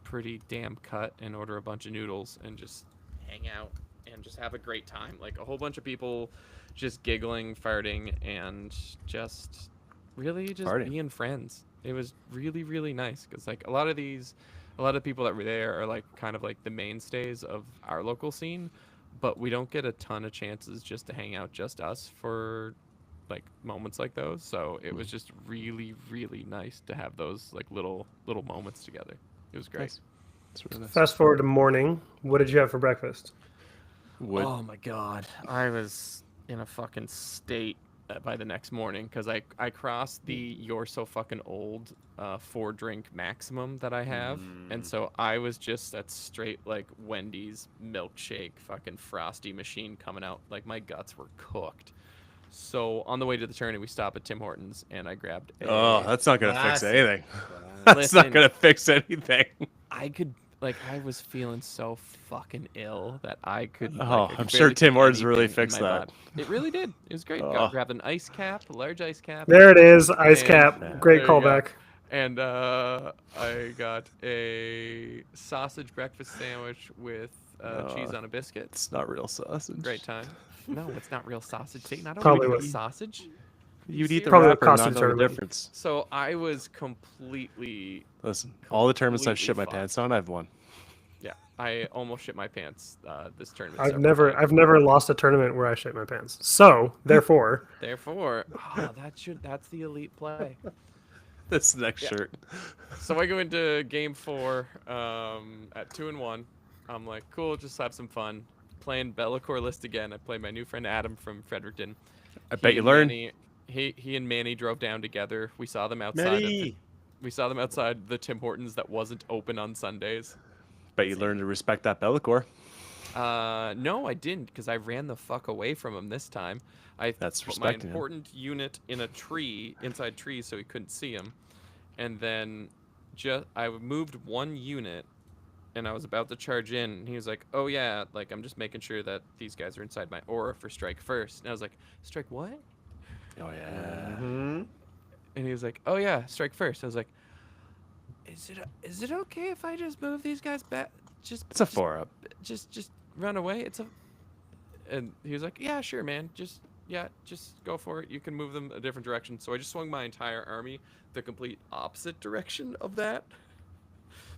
pretty damn cut, and order a bunch of noodles and just hang out and just have a great time. Like a whole bunch of people just giggling, farting, and just really just Farting. being friends. It was really, really nice because like a lot of people that were there are like kind of like the mainstays of our local scene, but we don't get a ton of chances just to hang out, just us, for like moments like those. So it was just really, really nice to have those like little moments together. It was great. Nice. That's really nice. Fast forward to morning. What did you have for breakfast? Wood. Oh my god, I was in a fucking state by the next morning because I crossed the "you're so fucking old" 4-drink maximum that I have, and so I was just that straight like Wendy's milkshake fucking frosty machine coming out. Like my guts were cooked. So on the way to the tourney, we stop at Tim Hortons, and I grabbed. Oh, that's not gonna fix Classic. anything. Classic. That's not Listen. gonna fix anything. I could I was feeling so fucking ill that I could. Oh, I could I'm sure barely Tim keep Hortons really anything in fixed my that. body. It really did. It was great. Oh. Grabbed an ice cap, a large ice cap. There it is, ice And- cap. Great There you go. callback. And I got a sausage breakfast sandwich with cheese on a biscuit. It's not real sausage. Great time. No, it's not real sausage. Satan, I don't Probably eat was. sausage. You'd eat the Probably the wrapper and costume not know the tournament. difference. So I was completely. Listen, all the tournaments I've Completely shit my fucked. pants on, I've won. Yeah, I almost shit my pants this tournament. I've several times. never lost a tournament where I shit my pants. So therefore, Therefore, that's the elite play. This next Yeah. shirt. So I go into game 4 at 2-1. I'm like, cool, just have some fun. Playing Bellacore list again. I play my new friend Adam from Fredericton. I bet He you and learned. Manny- he and Manny drove down together. We saw them outside. Manny! We saw them outside the Tim Hortons that wasn't open on Sundays. Bet you learned to respect that Bellacore. No, I didn't, because I ran the fuck away from him this time. I That's put my respecting him. important unit in a tree, inside trees, so he couldn't see him. And then I moved one unit, and I was about to charge in, and he was like, oh yeah, like, I'm just making sure that these guys are inside my aura for strike first. And I was like, strike what? Oh yeah. Hmm. And he was like, oh yeah, strike first. I was like, is it okay if I just move these guys back? It's a 4-up. Just run away. And he was like, yeah, sure, man. Just go for it. You can move them a different direction. So I just swung my entire army the complete opposite direction of that.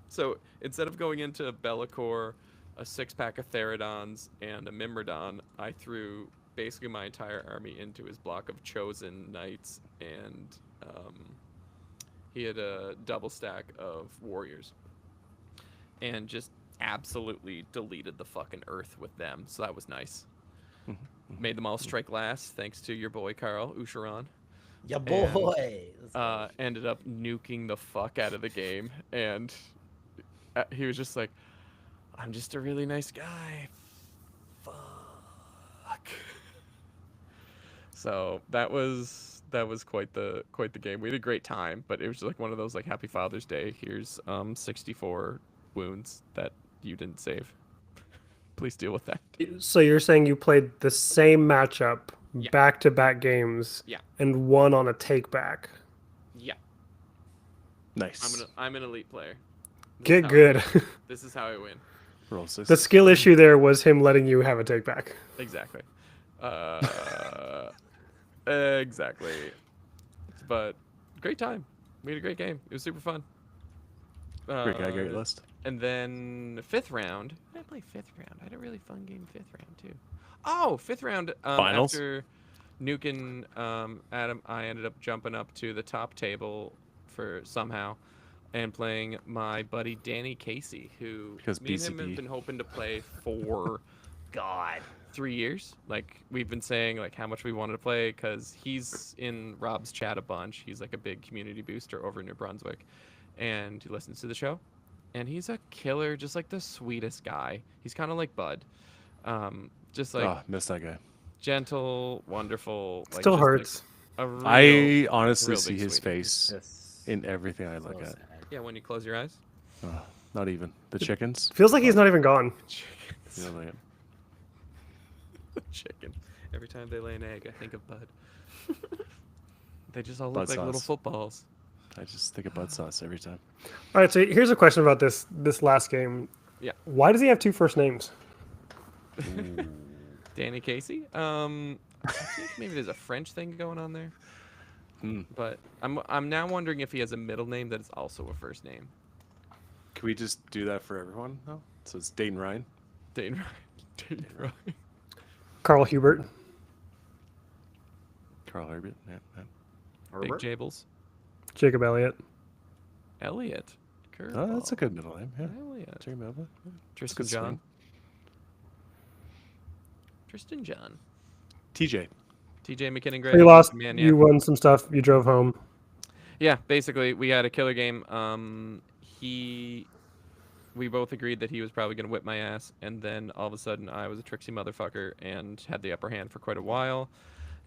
So instead of going into Bellacore, a 6-pack of Therodons and a Mimrodon, I threw basically my entire army into his block of Chosen Knights, and he had a double stack of Warriors. And just absolutely deleted the fucking earth with them. So that was nice. Made them all strike last, thanks to your boy Carl Usharon. Ya boy. Let's go. Ended up nuking the fuck out of the game, and he was just like, I'm just a really nice guy. Fuck. So that was quite the game. We had a great time, but it was like one of those like Happy Father's Day. Here's 64 wounds that you didn't save. Please deal with that. so you're saying you played the same matchup Yeah. back-to-back games Yeah. and won on a take-back. Yeah, Nice. I'm an elite player. This is Get how I good. win. This is how I win. Roll 6. The skill issue there was him letting you have a take-back. Exactly. Exactly. But great time. We had a great game. It was super fun. Great guy, great list. And then 5th round. I did play 5th round. I had a really fun game 5th round too. Oh, 5th round. Finals? After nuking Adam, I ended up jumping up to the top table for somehow and playing my buddy Danny Casey, who Because me and him BCB. have been hoping to play for 3 years. Like, we've been saying like how much we wanted to play, because he's in Rob's chat a bunch. He's like a big community booster over in New Brunswick, and he listens to the show, and he's a killer, just like the sweetest guy. He's kind of like Bud, just like Oh, miss that guy. gentle, wonderful. Like, Still just, like, hurts. a real, I honestly real see big his sweetie. face Yes. in everything I look So at. sad. Yeah, when you close your eyes. Oh, not even the chickens. Feels like he's not even gone. You know, like, Chicken. Every time they lay an egg, I think of Bud. They just all Bud look like little sauce. footballs. I just think of bud sauce every time. All right, so here's a question about this last game. Yeah. Why does he have 2 first names? Danny Casey. I think maybe there's a French thing going on there. Hmm. But I'm now wondering if he has a middle name that is also a first name. Can we just do that for everyone? No. So it's Dayton Ryan. Dane Ryan. Dane Ryan. Carl Hubert. Carl Herbert. Yeah. Big Herbert? Jables. Jacob Elliott. Elliot. Oh, that's a good middle name. Yeah. Elliot. Jacob Elliott. Yeah. Tristan good John. swing. Tristan John. TJ. TJ McKinnon Gray. You lost. Man, You won some stuff. You drove home. Yeah, basically, we had a killer game. We both agreed that he was probably going to whip my ass, and then all of a sudden, I was a tricksy motherfucker and had the upper hand for quite a while.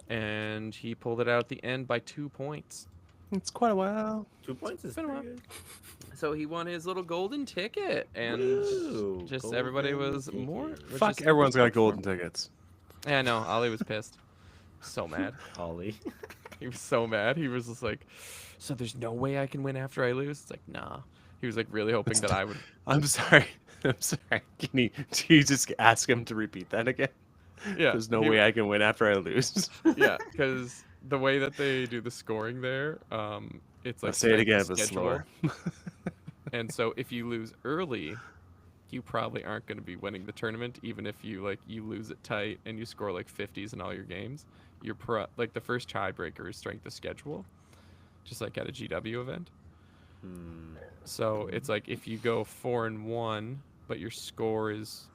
and he pulled it out at the end by 2 points. It's quite a while. 2 points is been a pretty while. good. So he won his little golden ticket, and Woo, just everybody golden was more. ticket. was Fuck, just everyone's got stoked for him. golden tickets. Yeah, I know. Ollie was pissed. So mad. Ollie. He was so mad. He was just like, "So there's no way I can win after I lose?" It's like, nah. He was like really hoping that I would. I'm sorry. I'm sorry. Do you just ask him to repeat that again? Yeah. There's no he- way I can win after I lose. Yeah, because the way that they do the scoring there, it's like Let's say it strength again, of but schedule. slower. And so if you lose early, you probably aren't going to be winning the tournament, even if you you lose it tight and you score like 50s in all your games. You're like the first tiebreaker is strength of schedule, just like at a GW event. Hmm. So it's like if you go 4-1, but your score is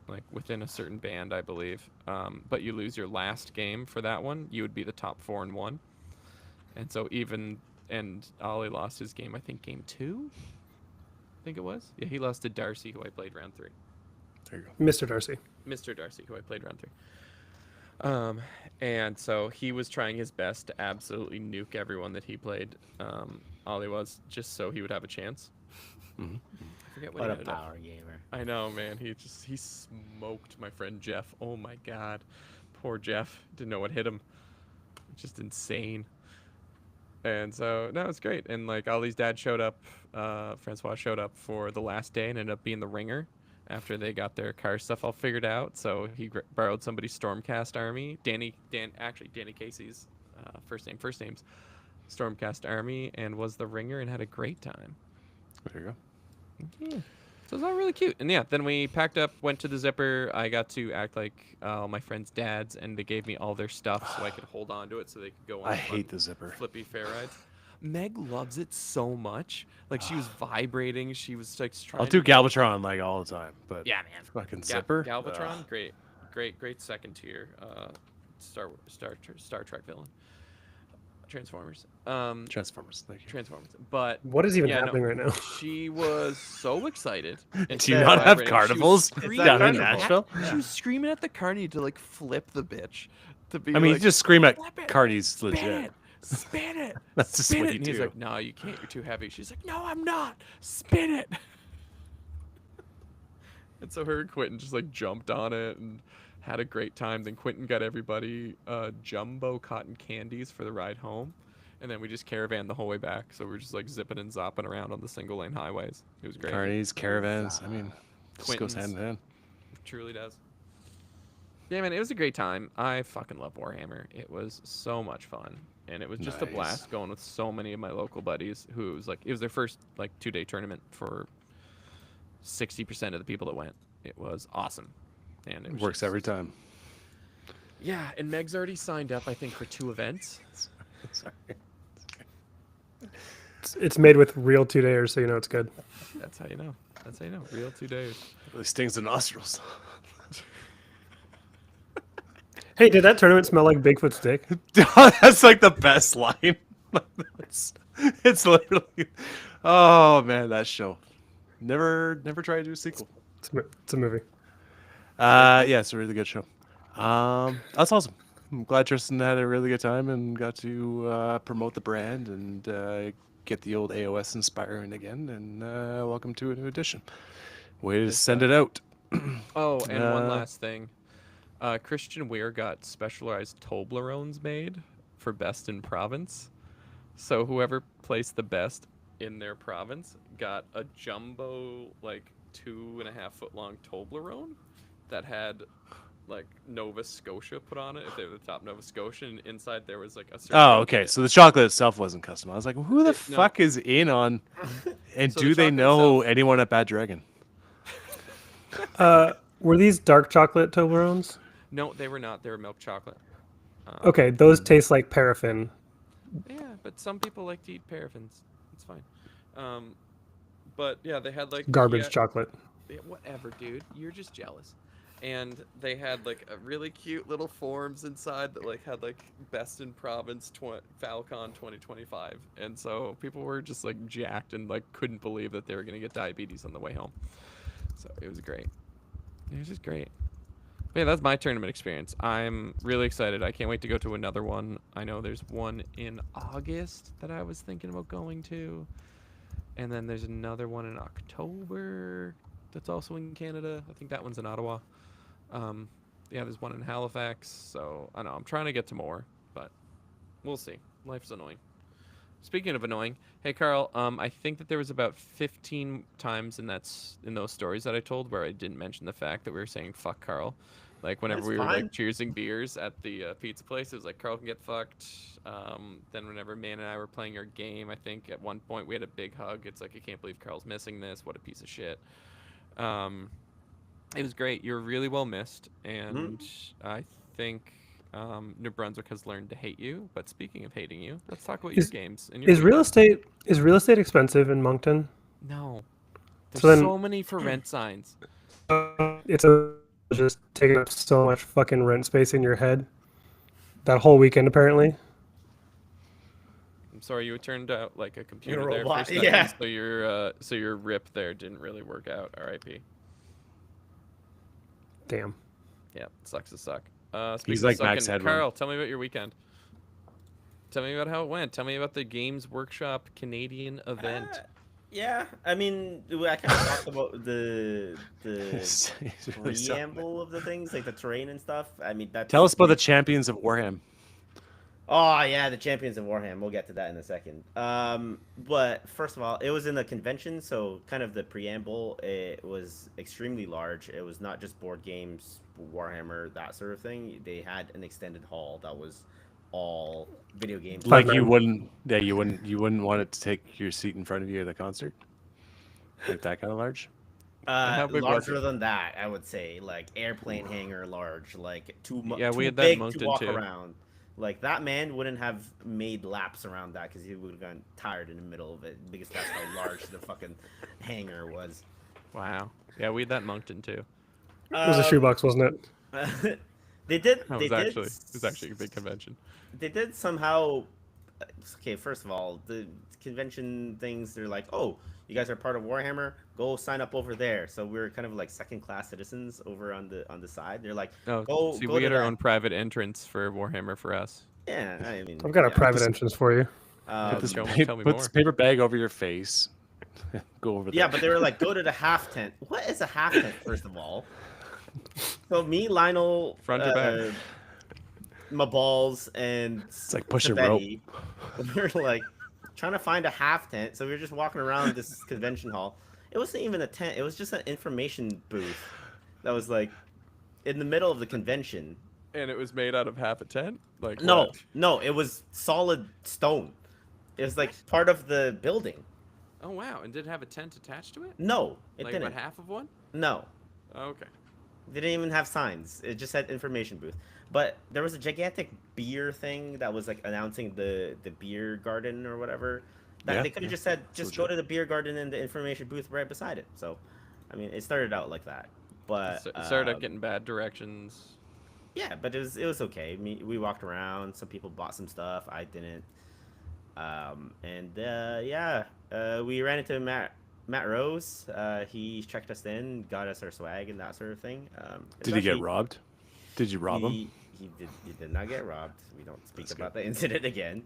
like within a certain band, I believe, but you lose your last game for that one, you would be the top 4-1. And so and Ollie lost his game, I think game 2. I think it was. Yeah, he lost to Darcy, who I played round 3. There you go. Mr. Darcy. Mr. Darcy, who I played round 3. And so he was trying his best to absolutely nuke everyone that he played. Ollie was, just so he would have a chance. Mhm. I forget what What he a ended up. power gamer. I know, man. He smoked my friend Jeff. Oh my god, poor Jeff. Didn't know what hit him. Just insane. And so no, it's great. And like Ollie's dad showed up, Francois showed up for the last day and ended up being the ringer after they got their car stuff all figured out. So he borrowed somebody's Stormcast army. Danny Casey's first name's Stormcast army, and was the ringer and had a great time. There you go. Yeah. So it's all really cute. And yeah, then we packed up, went to the zipper. I got to act like my friends' dads, and they gave me all their stuff so I could hold on to it so they could go on I fun hate the zipper. flippy fair rides. Meg loves it so much. Like she was vibrating. She was like trying I'll to do get- Galvatron like all the time, but Yeah, man. fucking zipper. Galvatron, Ugh. great second tier Star Trek villain. Transformers. Transformers. Thank you. Transformers. But What is even yeah, no, happening right now? she was so excited. and Do you so not have vibrating. She was carnivals screaming down in at- Nashville? She was screaming at the carny to like flip the bitch. To be I mean, like, you just scream at "Flip it, Carney's spin legit. it, spin it, That's just spin what it." you And he's do. like, "No, you can't. You're too heavy." She's like, "No, I'm not. Spin it." And so her and Quentin just like jumped on it and had a great time. Then Quentin got everybody jumbo cotton candies for the ride home. And then we just caravan the whole way back. So we're just like zipping and zopping around on the single lane highways. It was great. Carney's, caravans. I mean, just goes hand in hand. It truly does. Yeah, man, it was a great time. I fucking love Warhammer. It was so much fun. And it was just a Nice. blast going with so many of my local buddies who it was their first like 2-day tournament for 60% of the people that went. It was awesome. And it was Works just- every time. Yeah, and Meg's already signed up, I think, for 2 events. Sorry. It's made with real 2-dayers, so you know it's good. That's how you know. That's how you know. Real 2 days. Really stings the nostrils. Hey, did that tournament smell like Bigfoot's dick? That's like the best line. it's literally. Oh man, that show. Never try to do a sequel. It's a movie. Yeah, it's a really good show. That's awesome. I'm glad Tristan had a really good time and got to promote the brand and get the old AOS inspiring again. And welcome to a new edition. Way to send it out. Oh, and one Uh, last thing. Christian Weir got specialized Toblerones made for best in province. So whoever placed the best in their province got a jumbo, like 2.5 foot long Toblerone that had like Nova Scotia put on it if they were the top Nova Scotia, and inside there was like a certain Oh, okay. So the chocolate itself wasn't custom. I was like, who the No. fuck is in on? And So do the they chocolate know itself- anyone at Bad Dragon? Were these dark chocolate Toblerones? No, they were not. They were milk chocolate. Okay, those taste like paraffin. Yeah, but some people like to eat paraffins. It's fine. But yeah, they had like Garbage yeah, chocolate. yeah, whatever, dude. You're just jealous. And they had like a really cute little forms inside that like had like best in province Falcon 2025, and so people were just like jacked and like couldn't believe that they were gonna get diabetes on the way home. So it was great. It was just great. Yeah, that's my tournament experience. I'm really excited. I can't wait to go to another one. I know there's one in August that I was thinking about going to. And then there's another one in October that's also in Canada. I think that one's in Ottawa. Um, yeah, there's one in Halifax. So I know I'm trying to get to more, but we'll see. Life's annoying. Speaking of annoying, hey Carl, I think that there was about 15 times in those stories that I told where I didn't mention the fact that we were saying "fuck Carl," like whenever That's we were fine. like cheersing beers at the pizza place. It was like Carl can get fucked. Then whenever Man and I were playing our game, I think at one point we had a big hug. It's like I can't believe Carl's missing this. What a piece of shit. Um, it was great. You were really well missed, and I think New Brunswick has learned to hate you. But speaking of hating you, let's talk about your games and your Is real weekend. estate expensive in Moncton? No, there's So then so many for rent signs. it's just taking up so much fucking rent space in your head. That whole weekend, apparently. I'm sorry, you turned out like a computer You're a there for a robot, second, yeah. so your rip there didn't really work out. R.I.P. Damn. Yeah, sucks to suck. Speaking He's of like Max sucking, Headroom. Carl, tell me about your weekend. Tell me about how it went. Tell me about the Games Workshop Canadian event. Yeah, I mean, I kind of talked about the He's really so- preamble of the things, like the terrain and stuff. I mean, that's Tell us about the champions of Warham. Oh yeah, the Champions of Warham. We'll get to that in a second. But first of all, it was in the convention, so kind of the preamble. It was extremely large. It was not just board games, Warhammer, that sort of thing. They had an extended hall that was all video games. Like Five you grand. you wouldn't want it to take your seat in front of you at the concert. Like that kind of large. how big was Larger it? than that, I would say, like airplane hangar large, like Yeah, we too had that in big to Moncton, walk too. around. Like that man wouldn't have made laps around that because he would have gotten tired in the middle of it because that's how large the fucking hangar was. Wow. Yeah, we had that in Moncton too. It was a shoebox, wasn't it? They did. That They was did. actually a big convention. They did somehow. Okay, first of all, the convention things. They're like, oh, you guys are part of Warhammer. Go sign up over there. So we're kind of like second-class citizens over on the side. They're like, Oh, go see, go we to had our that. own private entrance for Warhammer for us. Yeah, I mean, I've got a yeah. private entrance for you. Put this, Tell pa- me put this more. paper bag over your face. Go over there. Yeah, but they were like, go to the half tent. What is a half tent, first of all? So me, Lionel, Front or back? my balls, and It's like pushing rope. Betty, we were like trying to find a half tent. So we were just walking around this convention hall. It wasn't even a tent. It was just an information booth that was like in the middle of the convention. And it was made out of half a tent? Like No, what? no, it was solid stone. It was like part of the building. Oh wow, and did it have a tent attached to it? No, it Like didn't. about half of one? No, Oh, okay. they didn't even have signs. It just had information booth. But there was a gigantic beer thing that was like announcing the beer garden or whatever. That Yeah, they could have yeah, just said, it's just go legit. to the beer garden and the information booth right beside it. So, I mean, it started out like that. But It started out getting bad directions. yeah, but it was okay. We walked around. Some people bought some stuff. I didn't. We ran into Matt Rose. He checked us in, got us our swag and that sort of thing. Did he get especially- robbed? Did you rob him? He did not get robbed. We don't speak about the incident again.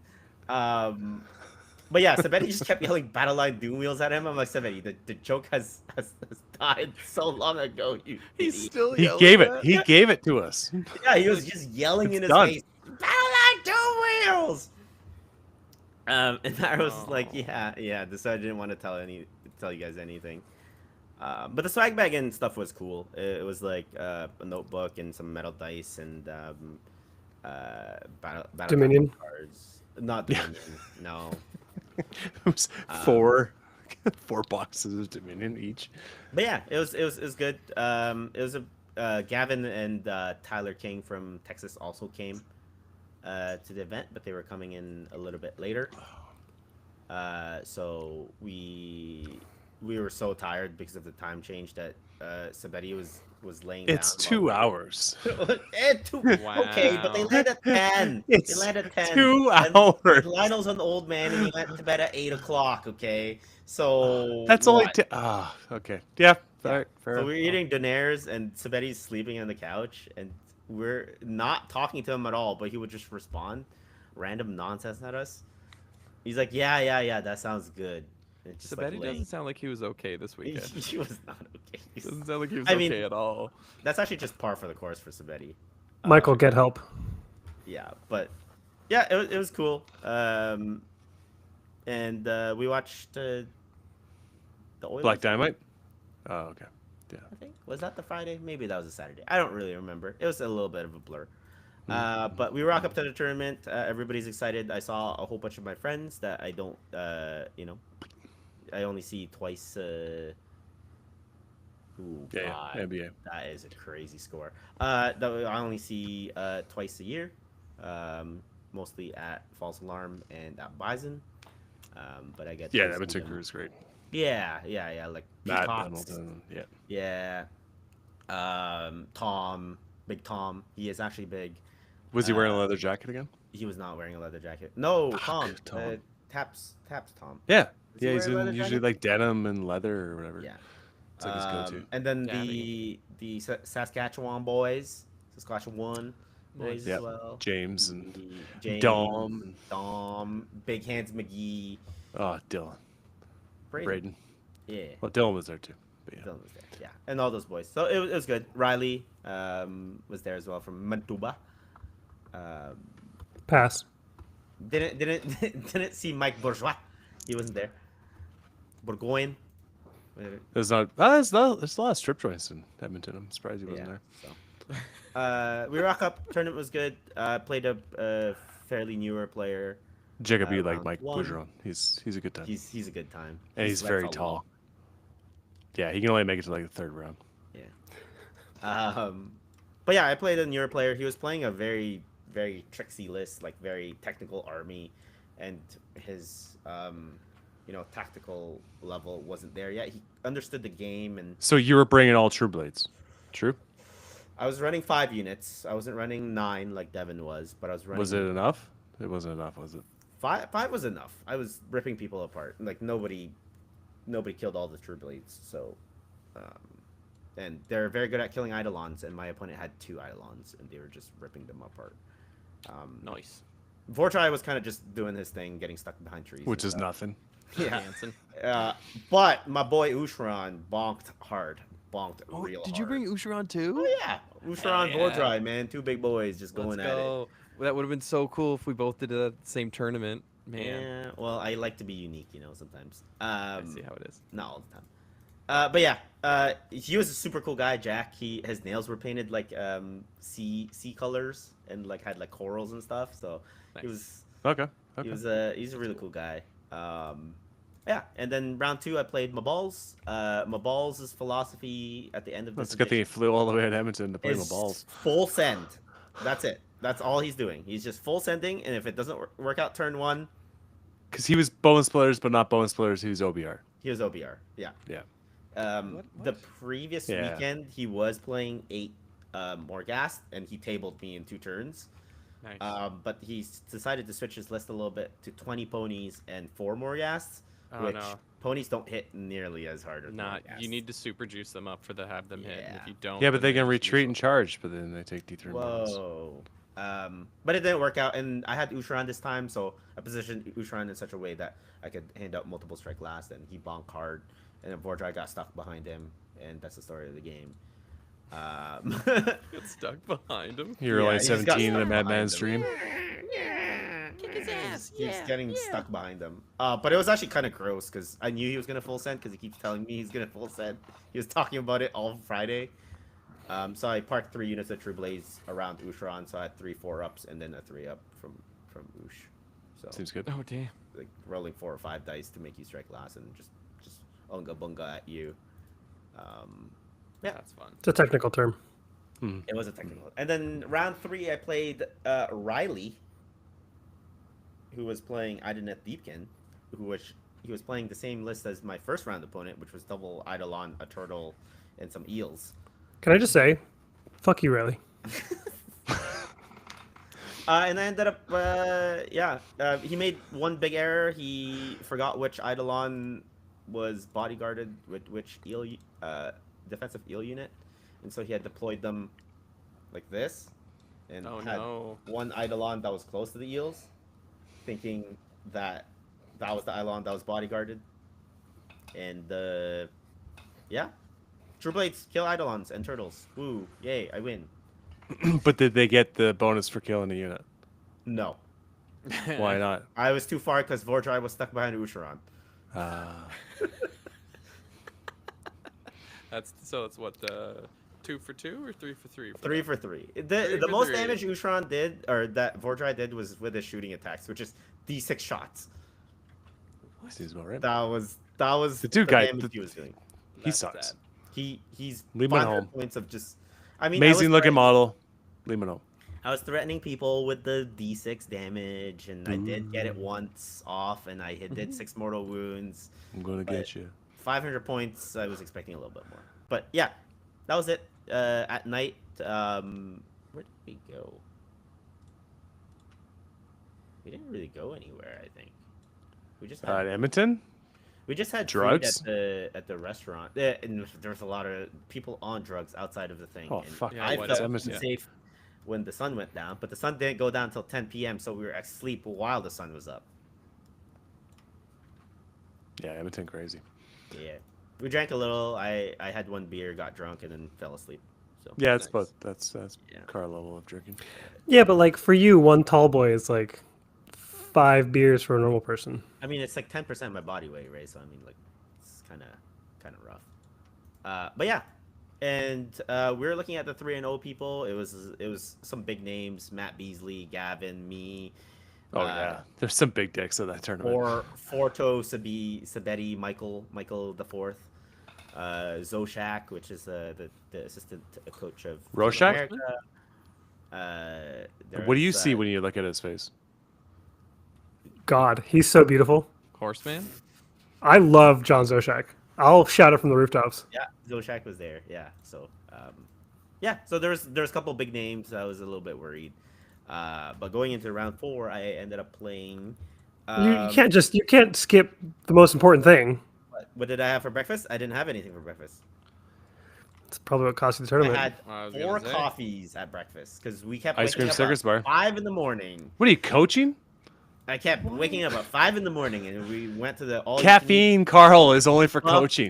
But yeah, Sabeti just kept yelling Battle Line Doom Wheels at him. I'm like, Sabeti, the joke has died so long ago. He's idiot." still He yelling gave it. that? He gave it to us. Yeah, he was just yelling It's in his done. face, Battle Line Doom Wheels. And I was like, Oh. yeah. So I didn't want to tell you guys anything. But the swag bag and stuff was cool. It was like a notebook and some metal dice and battle Dominion? cards. Not Dominion, no. It was four boxes of Dominion each. But yeah, it was good. It was Gavin and Tyler King from Texas also came to the event, but they were coming in a little bit later. So we were so tired because of the time change that Sabeti was laying It's down. 2 hours. Okay, but they Wow. land at 10. It's they land at 10. 2 And hours. Lionel's an old man and he went to bed at 8 o'clock, okay? So That's only. what? Okay. Yeah. Fair. So we're eating dinners, and Sabetti's sleeping on the couch, and we're not talking to him at all, but he would just respond random nonsense at us. He's like, yeah, that sounds good. And it's just like Sabetti laying. doesn't sound like he was okay this weekend. He was not okay. Doesn't sound like he was I mean- okay at all. That's actually just par for the course for Sabetti. Michael, get help. Yeah, but yeah, it was cool. And we watched the Oilers. Black Dynamite. Oh, okay. Yeah. I think was that the Friday? Maybe that was a Saturday. I don't really remember. It was a little bit of a blur. But we rock up to the tournament. Everybody's excited. I saw a whole bunch of my friends that I don't, I only see twice. Ooh, Yeah, God, NBA. that is a crazy score. That I only see twice a year, mostly at False Alarm and at Bison. But I get Yeah, to that see particular them. is great. Yeah, like Matt Peacocks. Hamilton. Yeah. Yeah. Tom, Big Tom. He is actually big. Was he wearing a leather jacket again? He was not wearing a leather jacket. No, Fuck, Tom. Tom. Taps Tom. Yeah. Does he Yeah, wear he's a leather in usually jacket? like denim and leather or whatever. Yeah. It's like his go-to. And then Daddy. the Saskatchewan boys, Saskatchewan boys Nice. as well. James and The James, Dom. Dom, Big Hands McGee, Oh, Dylan. Braden. Yeah. Well, Dylan was there too. But yeah. Dylan was there. Yeah, and all those boys. So it was good. Riley was there as well from Manitoba. Pass. Didn't see Mike Bourgeois. He wasn't there. Bourgoin. There's not. There's a lot of strip joints in Edmonton. I'm surprised he wasn't there. So we rock up. Tournament was good. Played a fairly newer player. Jacoby like round Mike one. Bergeron. He's a good time. He's a good time. And he's like very a tall. wall. Yeah, he can only make it to like the third round. Yeah. But yeah, I played a newer player. He was playing a very, very tricksy list, like very technical army, and his tactical level wasn't there yet. He understood the game, and So you were bringing all True Blades. True. I was running 5 units. I wasn't running 9 like Devin was, but I was running. Was it enough? It wasn't enough, was it? Five was enough. I was ripping people apart. Like nobody killed all the True Blades. So, and they're very good at killing Eidolons. And my opponent had 2 Eidolons, and they were just ripping them apart. Nice. Vortrai was kind of just doing his thing, getting stuck behind trees. Which and is stuff. nothing. Yeah. Hanson. But my boy Ushran bonked hard. Bonked Oh, real did hard. you bring Usharon too? Oh yeah, Ushran, yeah. Vortrai, man, 2 big boys just going Let's at it. go. That would have been so cool if we both did it at the same tournament. Man, Yeah, well, I like to be unique, sometimes. I see how it is. Not all the time. But yeah, he was a super cool guy, Jack. His nails were painted like sea colors and like had like corals and stuff. So he Nice. was Okay. he's a really cool guy. Yeah, and then round 2, I played Maballs. Maballs' philosophy at the end of this That's a good thing he flew all the way to Edmonton to play my is balls. full send. That's it. That's all he's doing. He's just full sending, and if it doesn't work out turn 1, Because he was Bowen Splitters, but not Bowen Splitters. He was OBR. he was OBR. Yeah. Yeah. The previous Yeah. weekend, he was playing 8 Morghast, and he tabled me in 2 turns. Nice. But he's decided to switch his list a little bit to 20 ponies and 4 Morghasts, Oh, which no. ponies don't hit nearly as hard as Not. Morghasts. You need to super juice them up for the have them hit. And if Yeah. you don't, Yeah, but then they can just retreat and useless. charge, but then they take D3 bonus. Whoa. But it didn't work out, and I had Usharan this time, so I positioned Usharan in such a way that I could hand out multiple strike last, and he bonked hard, and then Vordrai got stuck behind him, and that's the story of the game. Get stuck behind him. You were Yeah, like he's got 17 in a stuck Madman's behind dream. Kick his ass. He's getting stuck behind him. But it was actually kind of gross because I knew he was gonna full send because he keeps telling me he's gonna full send. He was talking about it all Friday. So I parked 3 units of True Blaze around Usharan, so I had 3 4-ups and then a 3-up from Ush. So Seems good. Oh damn. like rolling 4 or 5 dice to make you strike last and just unga bunga at you. Yeah, That's fun. It's a technical term. it was a technical. And then round 3, I played Riley, who was playing Idanet Deepkin, he was playing the same list as my first round opponent, which was double Eidolon, a turtle, and some eels. Can I just say, fuck you, Riley. And I ended up, he made one big error. He forgot which Eidolon was bodyguarded with which eel defensive eel unit, and so he had deployed them like this, and Oh had no. one Eidolon that was close to the eels, thinking that that was the Eidolon that was bodyguarded, and yeah, True Blades kill Eidolons and turtles. Woo, yay, I win. But did they get the bonus for killing a unit? No, Why not? I was too far because Vordry was stuck behind Usharon. That's what 2 for 2 or 3 for 3? 3 for 3. Three The for most three. damage Usharon did, or that Vordry did, was with his shooting attacks, which is D6 shots. Seems about right. That was The dude guy- damage he was doing. He That's sucks. sad. He's Leave him at 500 home. points of just. I mean, Amazing looking model. Leave him alone. I was threatening people with the D6 damage, and I did get it once off, and I did 6 mortal wounds. I'm gonna But- get you. 500 points. I was expecting a little bit more, but yeah, that was it. At night, where did we go? We didn't really go anywhere. I think we just had, Edmonton? we just had drugs? food at the restaurant. And there was a lot of people on drugs outside of the thing. Oh, and fuck. Yeah, I what felt Edmonton. safe when the sun went down, but the sun didn't go down until 10 p.m. So we were asleep while the sun was up. Yeah, Edmonton crazy. Yeah, we drank a little. I had 1 beer, got drunk, and then fell asleep. So Yeah, it's Nice. about that's Yeah. car level of drinking. Yeah, but like for you, one tall boy is like 5 beers for a normal person. I mean, it's like 10% of my body weight, right? So I mean, like, it's kind of rough. But yeah, and we were looking at the 3-0 people. It was some big names: Matt Beasley, Gavin, me. Oh yeah, there's some big dicks at that tournament. Or Forto Sabetti, Michael the Fourth, Zoshak, which is the assistant coach of Team Rorschach? America. What do you there's, see when you look at his face? God, he's so beautiful. Horseman? I love John Zoshak. I'll shout it from the rooftops. Yeah, Zoshak was there. Yeah, so yeah, so there's a couple big names. I was a little bit worried, but going into round 4, I ended up playing. You can't skip the most important thing. What did I have for breakfast? I didn't have anything for breakfast. It's probably what cost you the I tournament. had I was gonna 4 say. coffees at breakfast because we kept Ice waking cream up Snickers at bar. 5 in the morning. What are you coaching? I kept waking up at 5 in the morning, and we went to the all Caffeine, Carl, is only for coaching.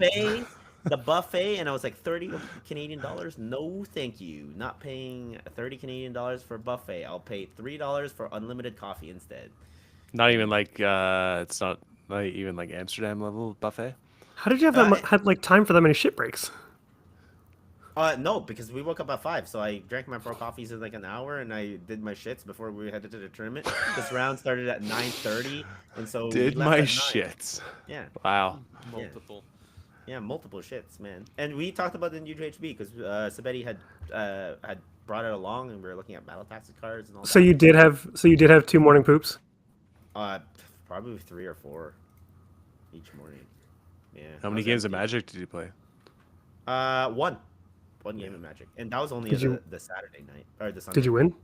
The buffet, and I was like, 30 Canadian dollars? No, thank you. Not paying 30 Canadian dollars for a buffet. I'll pay $3 for unlimited coffee instead. Not even like it's not even like Amsterdam level buffet. How did you have had like time for that many shit breaks? No, because we woke up at 5, so I drank my 4 coffees in like an hour, and I did my shits before we headed to the tournament. This round started at 9:30, and so we Did left my at 9. shits. Yeah. Wow. Multiple. Yeah, multiple shits, man. And we talked about it in UHB because Sabetti had brought it along, and we were looking at battle tactics cards and all So that. you did have 2 morning poops. Probably 3 or 4 each morning. Yeah. How many games of Magic did you play? One game of Magic, and that was only Did you- the Saturday night or the Sunday. Did you win?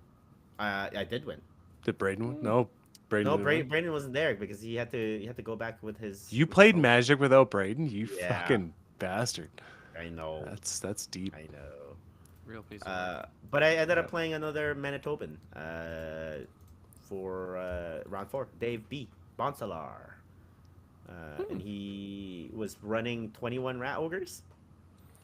I did win. Did Braden win? No, Braden. No, didn't win. Brandon wasn't there because he had to go back with his. You with played his- Magic without Braden? You Yeah. fucking bastard. I know. That's deep. I know. Real piece of work. But I ended up playing another Manitoban for round 4. Dave B. Bonsalar. And he was running 21 Rat Ogres.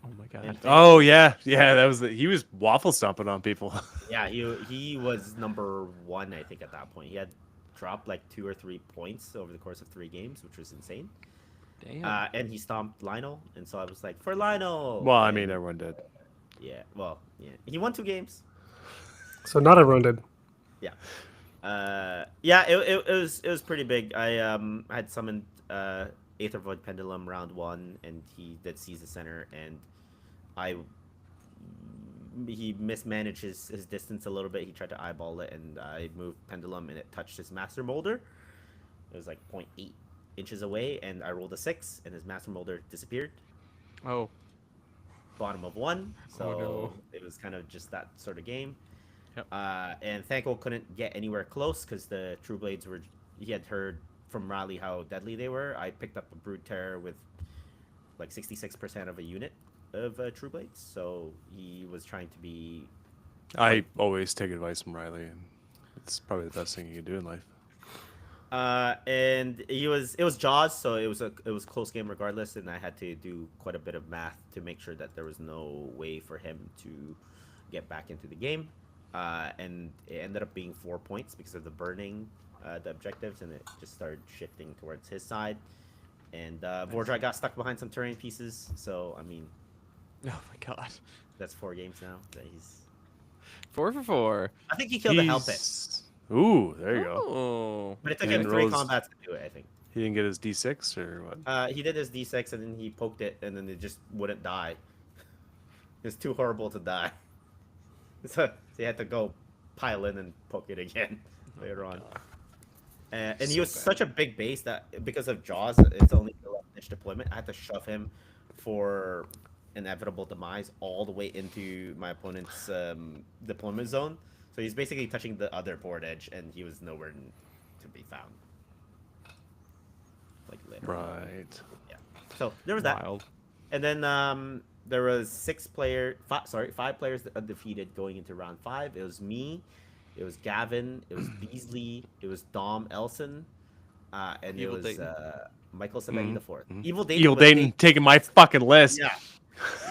Oh my god. And Oh yeah, that was he was waffle stomping on people. yeah, he was number 1, I think, at that point. He had dropped like 2 or 3 points over the course of 3 games, which was insane. Damn. And he stomped Lionel, and so I was like, for Lionel. Well, I And- mean, everyone did. yeah, well, yeah, he won 2 games. So not everyone did. Yeah, it was pretty big. I had summoned Aether Void Pendulum round 1, and he did seize the center, and he mismanaged his distance a little bit. He tried to eyeball it, and I moved Pendulum, and it touched his Master Molder. It was like 0.8 inches away, and I rolled a 6, and his Master Molder disappeared. Oh. Bottom of 1, so no. it was kind of just that sort of game. Yep. And Thanko couldn't get anywhere close because the True Blades were. He had heard from Raleigh how deadly they were. I picked up a Brood Terror with like 66% of a unit, of True Blades, so he was trying to be. I always take advice from Riley, and it's probably the best thing you can do in life. And it was Jaws, so it was a close game regardless, and I had to do quite a bit of math to make sure that there was no way for him to get back into the game. And it ended up being 4 points because of the burning, the objectives, and it just started shifting towards his side. And Vordry got stuck behind some terrain pieces, so I mean, Oh my god. that's 4 games now that he's. 4 for 4. I think he killed the Hell Pit, He's- Ooh, there you go. Oh. but it took He him didn't 3 roll his- combats to do it. I think. He didn't get his D6 or what? He did his D6 and then he poked it, and then it just wouldn't die. It's too horrible to die. So he had to go pile in and poke it again later on. And he So was bad. such a big base that because of Jaws, it's only 11-inch deployment. I had to shove him for inevitable demise all the way into my opponent's deployment zone. So he's basically touching the other board edge, and he was nowhere to be found. Like literally. Right. Yeah. So there was that. Wild. And then there was 5 players undefeated going into round 5. It was me, it was Gavin, it was Beasley, it was Dom Elson, and Evil it was Dayton. Michael Sabetti the fourth. Evil Evil was Dayton taking my fucking list. Yeah,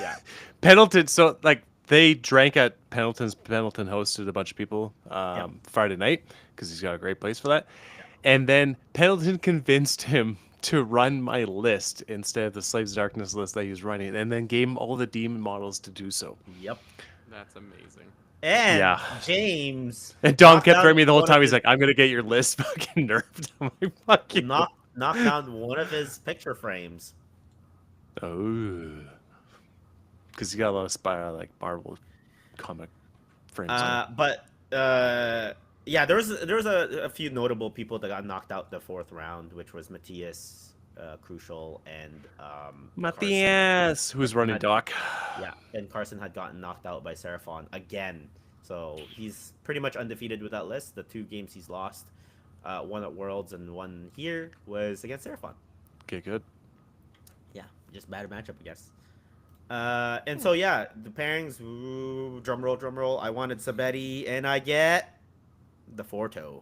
yeah. Pendleton. So like they drank at Pendleton's. Pendleton hosted a bunch of people Friday night because he's got a great place for that. And then Pendleton convinced him to run my list instead of the Slaves of Darkness list that he was running, and then gave him all the demon models to do so. Yep. That's amazing. And Yeah. James And Dom knocked kept down threatening me the whole one of time. He's his- like, "I'm gonna get your list fucking nerfed." I'm like, "Fuck you." knocked down one of his picture frames. Oh, because he got a lot of like Marvel comic frames. Yeah, there was a few notable people that got knocked out the 4th round, which was Matthias, Crucial, and Carson. Matthias, who's running had- Doc. Yeah, and Carson had gotten knocked out by Seraphon again, so he's pretty much undefeated with that list. The 2 games he's lost, one at Worlds and one here, was against Seraphon. Okay, good. Yeah, just bad matchup, I guess. And so yeah, the pairings. Ooh, drum roll. I wanted Sabetti, and I get the Forto.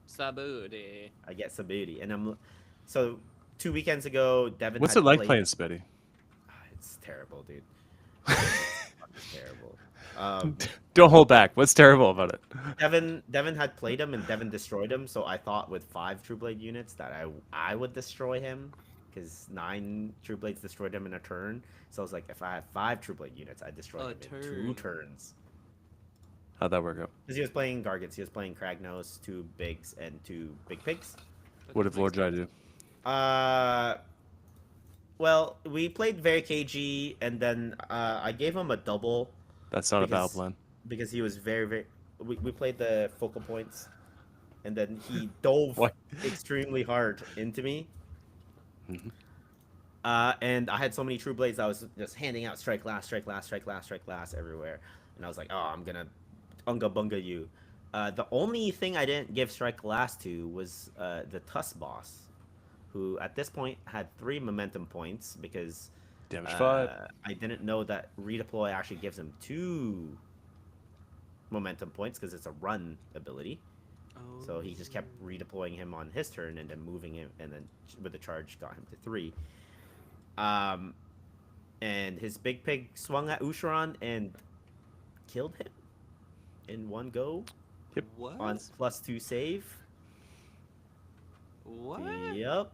Sabudi. I get Sabetti, and so 2 weekends ago, Devin. What's had it like played- playing Spetty? It's terrible, dude. It's terrible. Don't hold back. What's terrible about it? Devin had played him, and Devin destroyed him. So I thought with 5 True Blade units that I would destroy him, because 9 True Blades destroyed him in a turn. So I was like, if I had 5 True Blade units, I'd destroy A him in 2 turn. turns. How'd that work out? Because he was playing Gargants, he was playing Kragnos, 2 Bigs, and 2 Big Pigs. What did Lord Jai do? Well, we played very KG, and then I gave him a double That's not a battle because- plan. because he was very. We played the focal points, and then he dove What? extremely hard into me. Mhm. And I had so many True Blades, I was just handing out strike last everywhere, and I was like, oh, I'm gonna unga bunga you. The only thing I didn't give strike last to was the Tusk boss, who at this point had 3 momentum points because Damage 5. I didn't know that redeploy actually gives him 2 momentum points because it's a run ability. So he just kept redeploying him on his turn and then moving him, and then with the charge got him to 3. And his big pig swung at Usharan and killed him in one go What? on +2 save. What? Yep.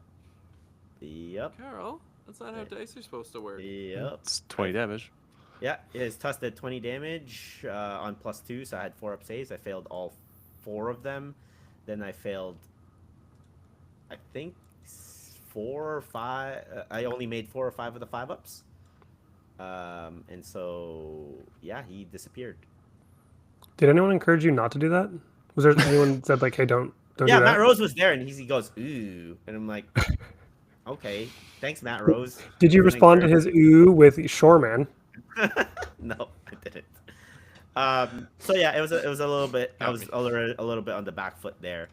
Carol, that's not how dice are supposed to work. Yep. It's 20 damage. Yeah, his Tusk did 20 damage on +2, so I had 4 up saves. I failed all 4 of them. Then I failed, I think, 4 or 5. I only made 4 or 5 of the 5 ups. And so, yeah, he disappeared. Did anyone encourage you not to do that? Was there anyone that said like, "Hey, don't Yeah, do that"? Matt Rose was there, and he goes, ooh. And I'm like, okay, thanks, Matt Rose. Did you for respond to his ooh with "Shoreman"? No, I didn't. So yeah, it was a little bit. I was a little bit on the back foot there,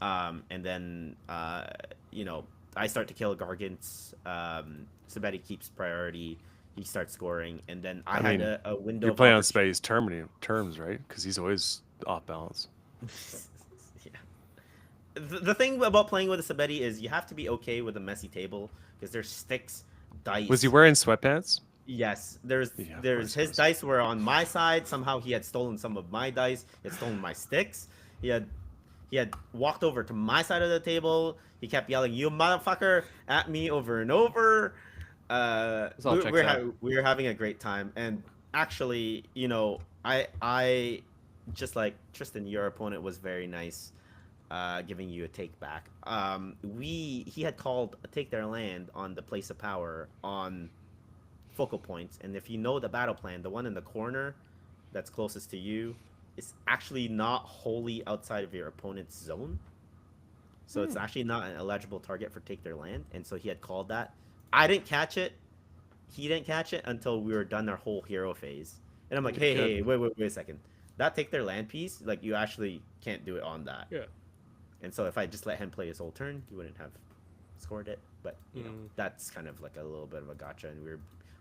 and then I start to kill Gargants. Sabetti keeps priority. he starts scoring, and then I, I had mean, a window. You're of playing on opportunity. Spades terms, right? Because he's always off balance. Yeah. The thing about playing with a Sabeti is you have to be okay with a messy table because there's sticks, Was he dice. wearing sweatpants? Yes, Yeah, of there's course he his was. dice were on my side. Somehow he had stolen some of my dice. He had stolen my sticks. He had he had walked over to my side of the table. He kept yelling, "You motherfucker!" at me over and over. This all checks out. We were having a great time, and actually, I just like Tristan, your opponent was very nice, giving you a take back. He had called a take their land on the place of power on focal points, and if you know the battle plan, the one in the corner that's closest to you is actually not wholly outside of your opponent's zone. So it's actually not an eligible target for take their land, and so he had called that. I didn't catch it. He didn't catch it until we were done our whole hero phase. And I'm like, hey, Good. hey, wait a second. That take their land piece, like you actually can't do it on that. Yeah. And so if I just let him play his whole turn, he wouldn't have scored it. But you know, that's kind of like a little bit of a gotcha, and we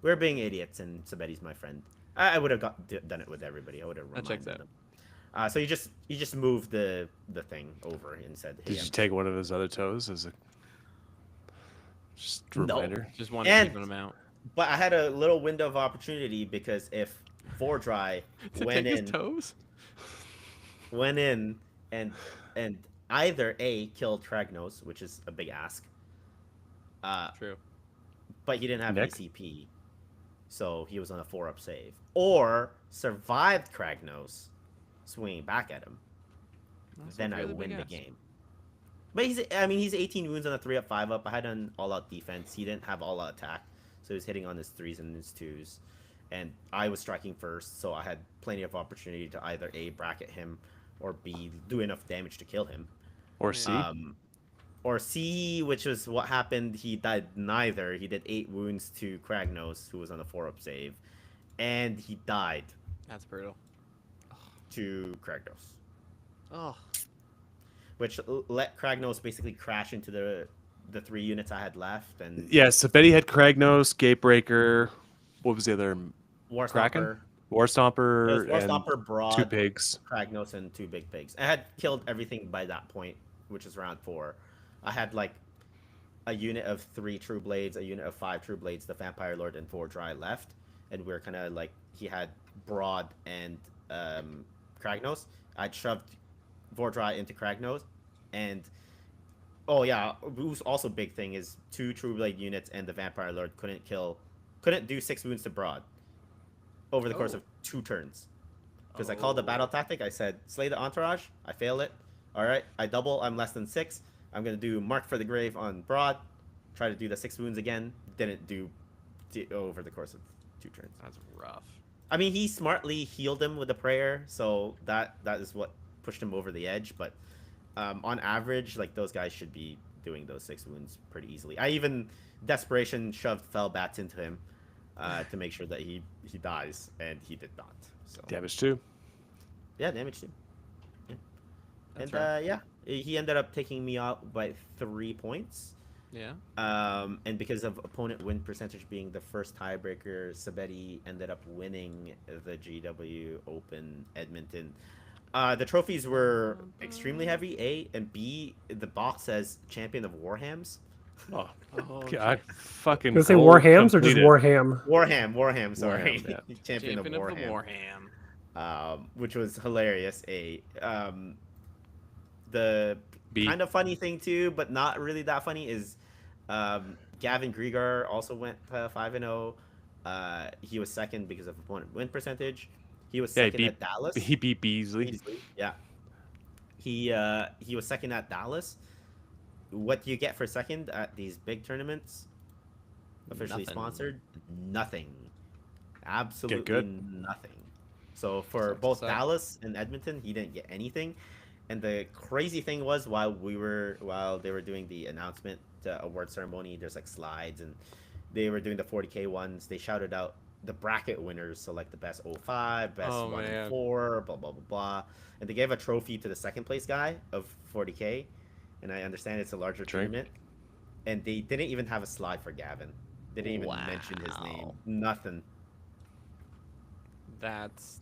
were being idiots. And Sabeti's my friend. I would have done it with everybody. I would have That checks reminded out. them. So you just moved the thing over and said, "Hey, Did you take one of his other toes as a just No. reminder? Just wanted to And- even them out. But I had a little window of opportunity because if Vordry To went take his in, toes? went in and either A killed Kragnos, which is a big ask, True. but he didn't have Nick? ACP, so he was on a 4-up save, or survived Kragnos swinging back at him, That's then a I really win big the ask. game. But he's 18 wounds on a 3-up, 5-up. I had an all-out defense. He didn't have all-out attack, so he was hitting on his 3s and his 2s. And I was striking first, so I had plenty of opportunity to either A, bracket him, or B, do enough damage to kill him. Or C? Or C, which was what happened. He died neither. He did 8 wounds to Kragnos, who was on a 4-up save, and he died That's brutal. to Kragnos, Oh. which let Kragnos basically crash into the 3 units I had left, and Yeah, so Betty had Kragnos, Gatebreaker. What was the other? War Kraken? Stomper. War It was Stomper War and Stomper, Broad, 2 pigs. Kragnos, and 2 big pigs. I had killed everything by that point, which is round 4. I had like a unit of 3 True Blades, a unit of 5 True Blades, the Vampire Lord, and 4 Dry left, and we are kind of like he had Broad and Kragnos. I'd shoved Vordry into Kragnos, and oh yeah, who's also big thing is 2 True Blade units and the Vampire Lord couldn't do 6 wounds to Broad over the course Oh. of 2 turns. Because I called the battle tactic, I said, slay the entourage, I fail it. Alright, I double, I'm less than 6. I'm gonna do Mark for the Grave on Broad, try to do the 6 wounds again, didn't do over the course of 2 turns. That's rough. I mean, he smartly healed him with a prayer, so that is what pushed him over the edge, but on average, like, those guys should be doing those 6 wounds pretty easily. I even, desperation, shoved fell bats into him to make sure that he dies, and he did not. So Damage 2. yeah, damage too. Yeah. That's And right. yeah, he ended up taking me out by 3 points. Yeah. And because of opponent win percentage being the first tiebreaker, Sabeti ended up winning the GW Open Edmonton. The trophies were extremely heavy, A, and B, the box says Champion of Warhams. Oh, Oh, God. Fucking. Did it say gold Warhams or just completed. Warham? Warham, sorry. Warham, yeah. Champion of Warham. Which was hilarious. The B. kind of funny thing too, but not really that funny, is Gavin Griegar also went 5-0. He was second because of opponent win percentage. He was Yeah, second at Dallas. He beat Beasley. Beasley, yeah. He was second at Dallas. What do you get for second at these big tournaments? Officially Nothing. sponsored? Nothing. Absolutely good. nothing. So for Sucks both to suck. Dallas and Edmonton, he didn't get anything. And the crazy thing was, while they were doing the announcement, the award ceremony, there's like slides, and they were doing the 40K ones. They shouted out the bracket winners, so like the best 05, best Oh, 1 man. and 4, blah blah blah blah. And they gave a trophy to the second place guy of 40K, and I understand it's a larger Drink. tournament. And they didn't even have a slide for Gavin. Didn't even mention his name. Wow. Nothing. That's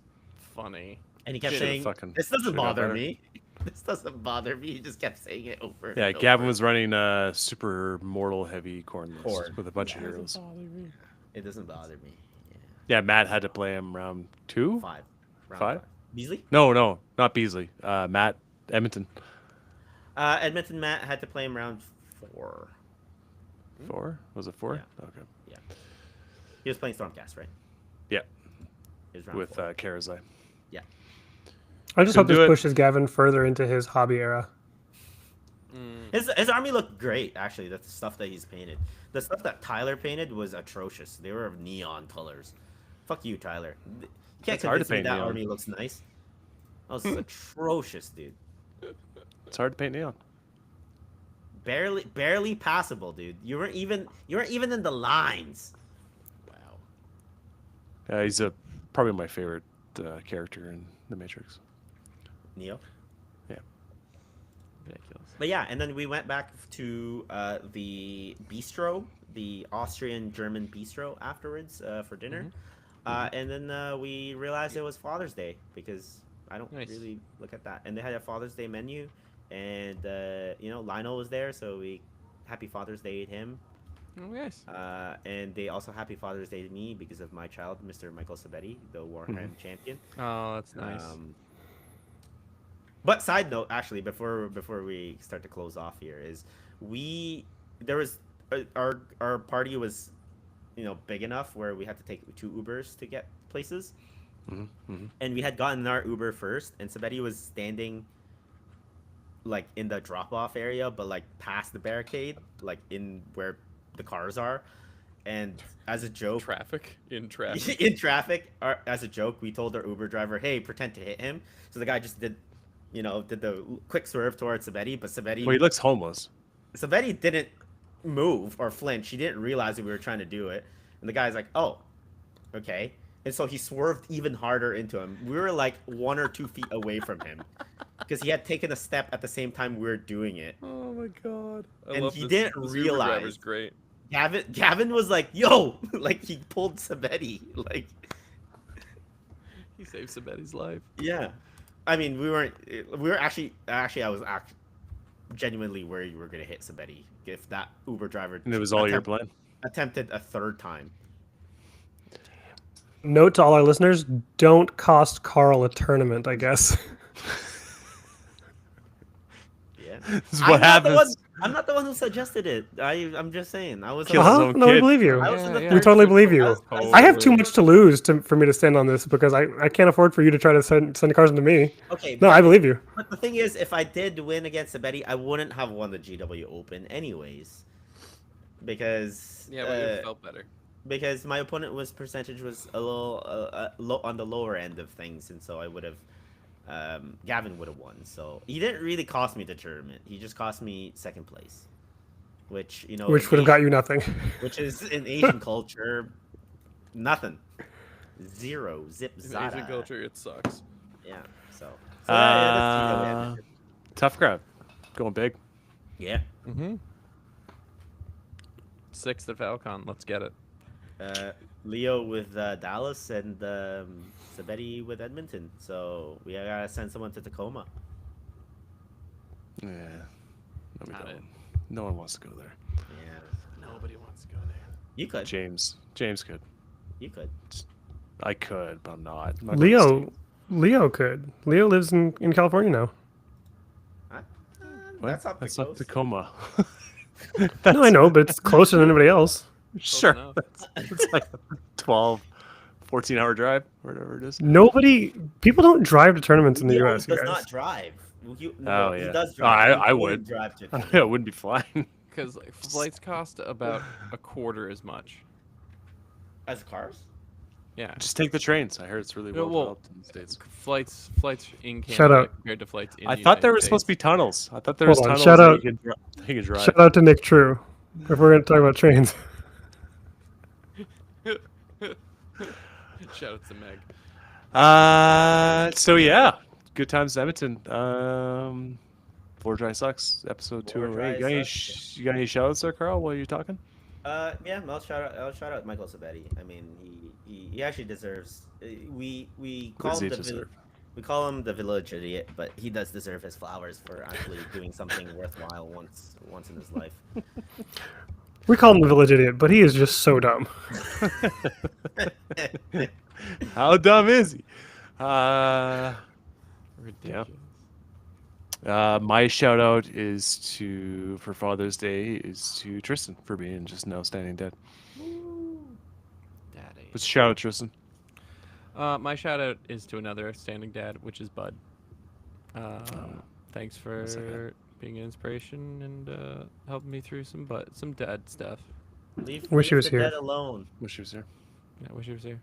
funny. And he kept Should've saying, fucking- "This doesn't should've got bother better. me. This doesn't bother me." He just kept saying it over. Yeah, and Gavin over. was running a super mortal heavy corn list Corn. with a bunch of Doesn't heroes. bother me. It doesn't bother me. Yeah. Yeah, Matt had to play him round 2. 5. Round 5? Beasley? No, not Beasley. Matt Edmonton. Edmonton Matt had to play him round 4. 4? Was it 4? Yeah. Okay. Yeah. He was playing Stormcast, right? Yeah, It was round with 4. Karazai. Yeah. I just Couldn't hope this do it. pushes Gavin further into his hobby era. His army looked great, actually. The stuff that he's painted. The stuff that Tyler painted was atrocious. They were of neon colors. Fuck you, Tyler. You can't It's hard to convince me paint that neon. army looks nice. That was atrocious, dude. It's hard to paint neon. Barely passable, dude. You weren't even in the lines. Wow. He's probably my favorite character in the Matrix. Neo. Yeah. Ridiculous. But yeah, and then we went back to the bistro, the Austrian-German bistro afterwards for dinner. And then we realized it was Father's Day because I don't Nice. really look at that. And they had a Father's Day menu, and Lionel was there, so we Happy Father's Day to him. Oh, yes. And they also Happy Father's Day to me because of my child, Mr. Michael Sabetti, the Warhammer champion. Oh, that's nice. But side note, actually, before we start to close off here, is our party was, big enough where we had to take 2 Ubers to get places, and we had gotten our Uber first, and Sabetti was standing, like in the drop-off area, but like past the barricade, like in where the cars are, and as a joke, in traffic. in traffic, as a joke, we told our Uber driver, "Hey, pretend to hit him." So the guy just did the quick swerve towards Sabetti, but Well, he looks homeless. Sabetti didn't move or flinch. He didn't realize that we were trying to do it. And the guy's like, "Oh, okay." And so he swerved even harder into him. We were like 1 or 2 feet away from him because he had taken a step at the same time we were doing it. Oh my god. And he didn't Uber realize. driver's great. Gavin was like, "Yo," like he pulled Sabetti. Like, He saved Sabetti's life. yeah. I mean, we were actually, I was genuinely worried you were going to hit Sabetti if that Uber driver And it was all your plan. attempted a 3rd time. Note to all our listeners: don't cost Carl a tournament. I guess. Yeah. This is what happens. I'm not the one who suggested it. I'm just saying. I was. Kills his own No, we kid. believe you. I was in the Yeah, We third totally group. believe you. was- I have too much to lose for me to stand on this because I can't afford for you to try to send Carson to me. Okay. No, I believe you. But the thing is, if I did win against Sabetti, I wouldn't have won the GW Open anyways, because Yeah, but you felt better. because my opponent percentage was a little low on the lower end of things, and so I would have. Gavin would have won, so he didn't really cost me the tournament. He just cost me 2nd place, which Which would have got you nothing. which is in Asian culture, nothing, 0, zip, In zada. Asian culture, it sucks. Yeah, so that's Tough crowd. Going big. yeah. Mm-hmm. 6th at Falcon. Let's get it. Leo with Dallas and Sabetti with Edmonton. So we gotta send someone to Tacoma. Yeah. No, we Not don't. it. No one wants to go there. Yeah, Nobody wants to go there. you could. James could. You could. I could, but I'm not. I'm not going to Leo could. Leo lives in California now. What? That's not That's the not coast. Tacoma. No, I know, but it's closer than anybody else. Sure. enough. It's like a 12, 14-hour drive, whatever it is. People don't drive to tournaments in the Leo U.S. You does guys. not drive. He Oh, yeah. does Oh, drive. I He would. would drive to. I wouldn't be flying. Because flights cost about a quarter as much. As cars. Yeah. Just take the trains. I heard it's really well well, developed in the States. Flights in Canada Shout out. compared to flights in I the thought there United were supposed to be States. tunnels. I thought there was Hold on, tunnels shout that out- you could drive. Shout out to Nick True. If we're going to talk about trains. Shout out to Meg. So yeah, good times in Edmonton. Floor Dry Sucks, episode Floor 208. Dry You Sucks, got any shout outs there, Carl, while you're talking? Yeah, I'll shout out Michael Sabetti. I mean, he actually deserves. We What call does he him deserve? we call him the village idiot, but he does deserve his flowers for actually doing something worthwhile once in his life. We call him the village idiot, but he is just so dumb. How dumb is he? Ridiculous. My shout out for Father's Day is to Tristan for being just an outstanding dad. Daddy. But shout out Tristan. My shout out is to another outstanding dad, which is Bud. Thanks for second. being an inspiration and helping me through some dad stuff. Wish he was the here. dead alone. Wish he was here. Yeah, I wish he was here.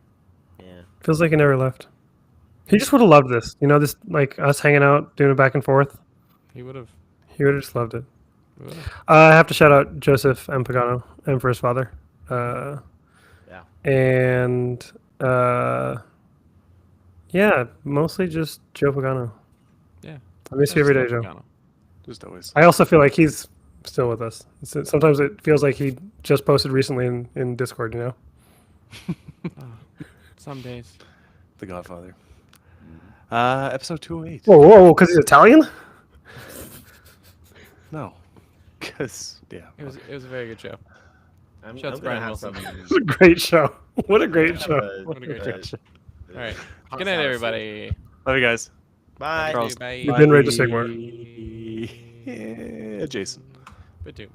Yeah. Feels like he never left. He just would have loved this. You know, this like us hanging out, doing it back and forth. He would have. He would have just loved it. I have to shout out Joseph M. Pagano, M for his father. Yeah. And yeah, mostly just Joe Pagano. Yeah. I miss you every day, Joe. Just always. I also feel like he's still with us. Sometimes it feels like he just posted recently in Discord, you know? Some days. The Godfather. Episode 208. Whoa, because he's Italian? No. Because, yeah. It was a very good show. I'm Shouts gonna Brian have Wilson. some. It's a great show. What a great have show. a- What a great uh, show. All right. hot Good night, sauce. everybody. Love you guys. Bye. Charles. Bye. You've been Rage of Sigmar. Yeah, Jason. Doom.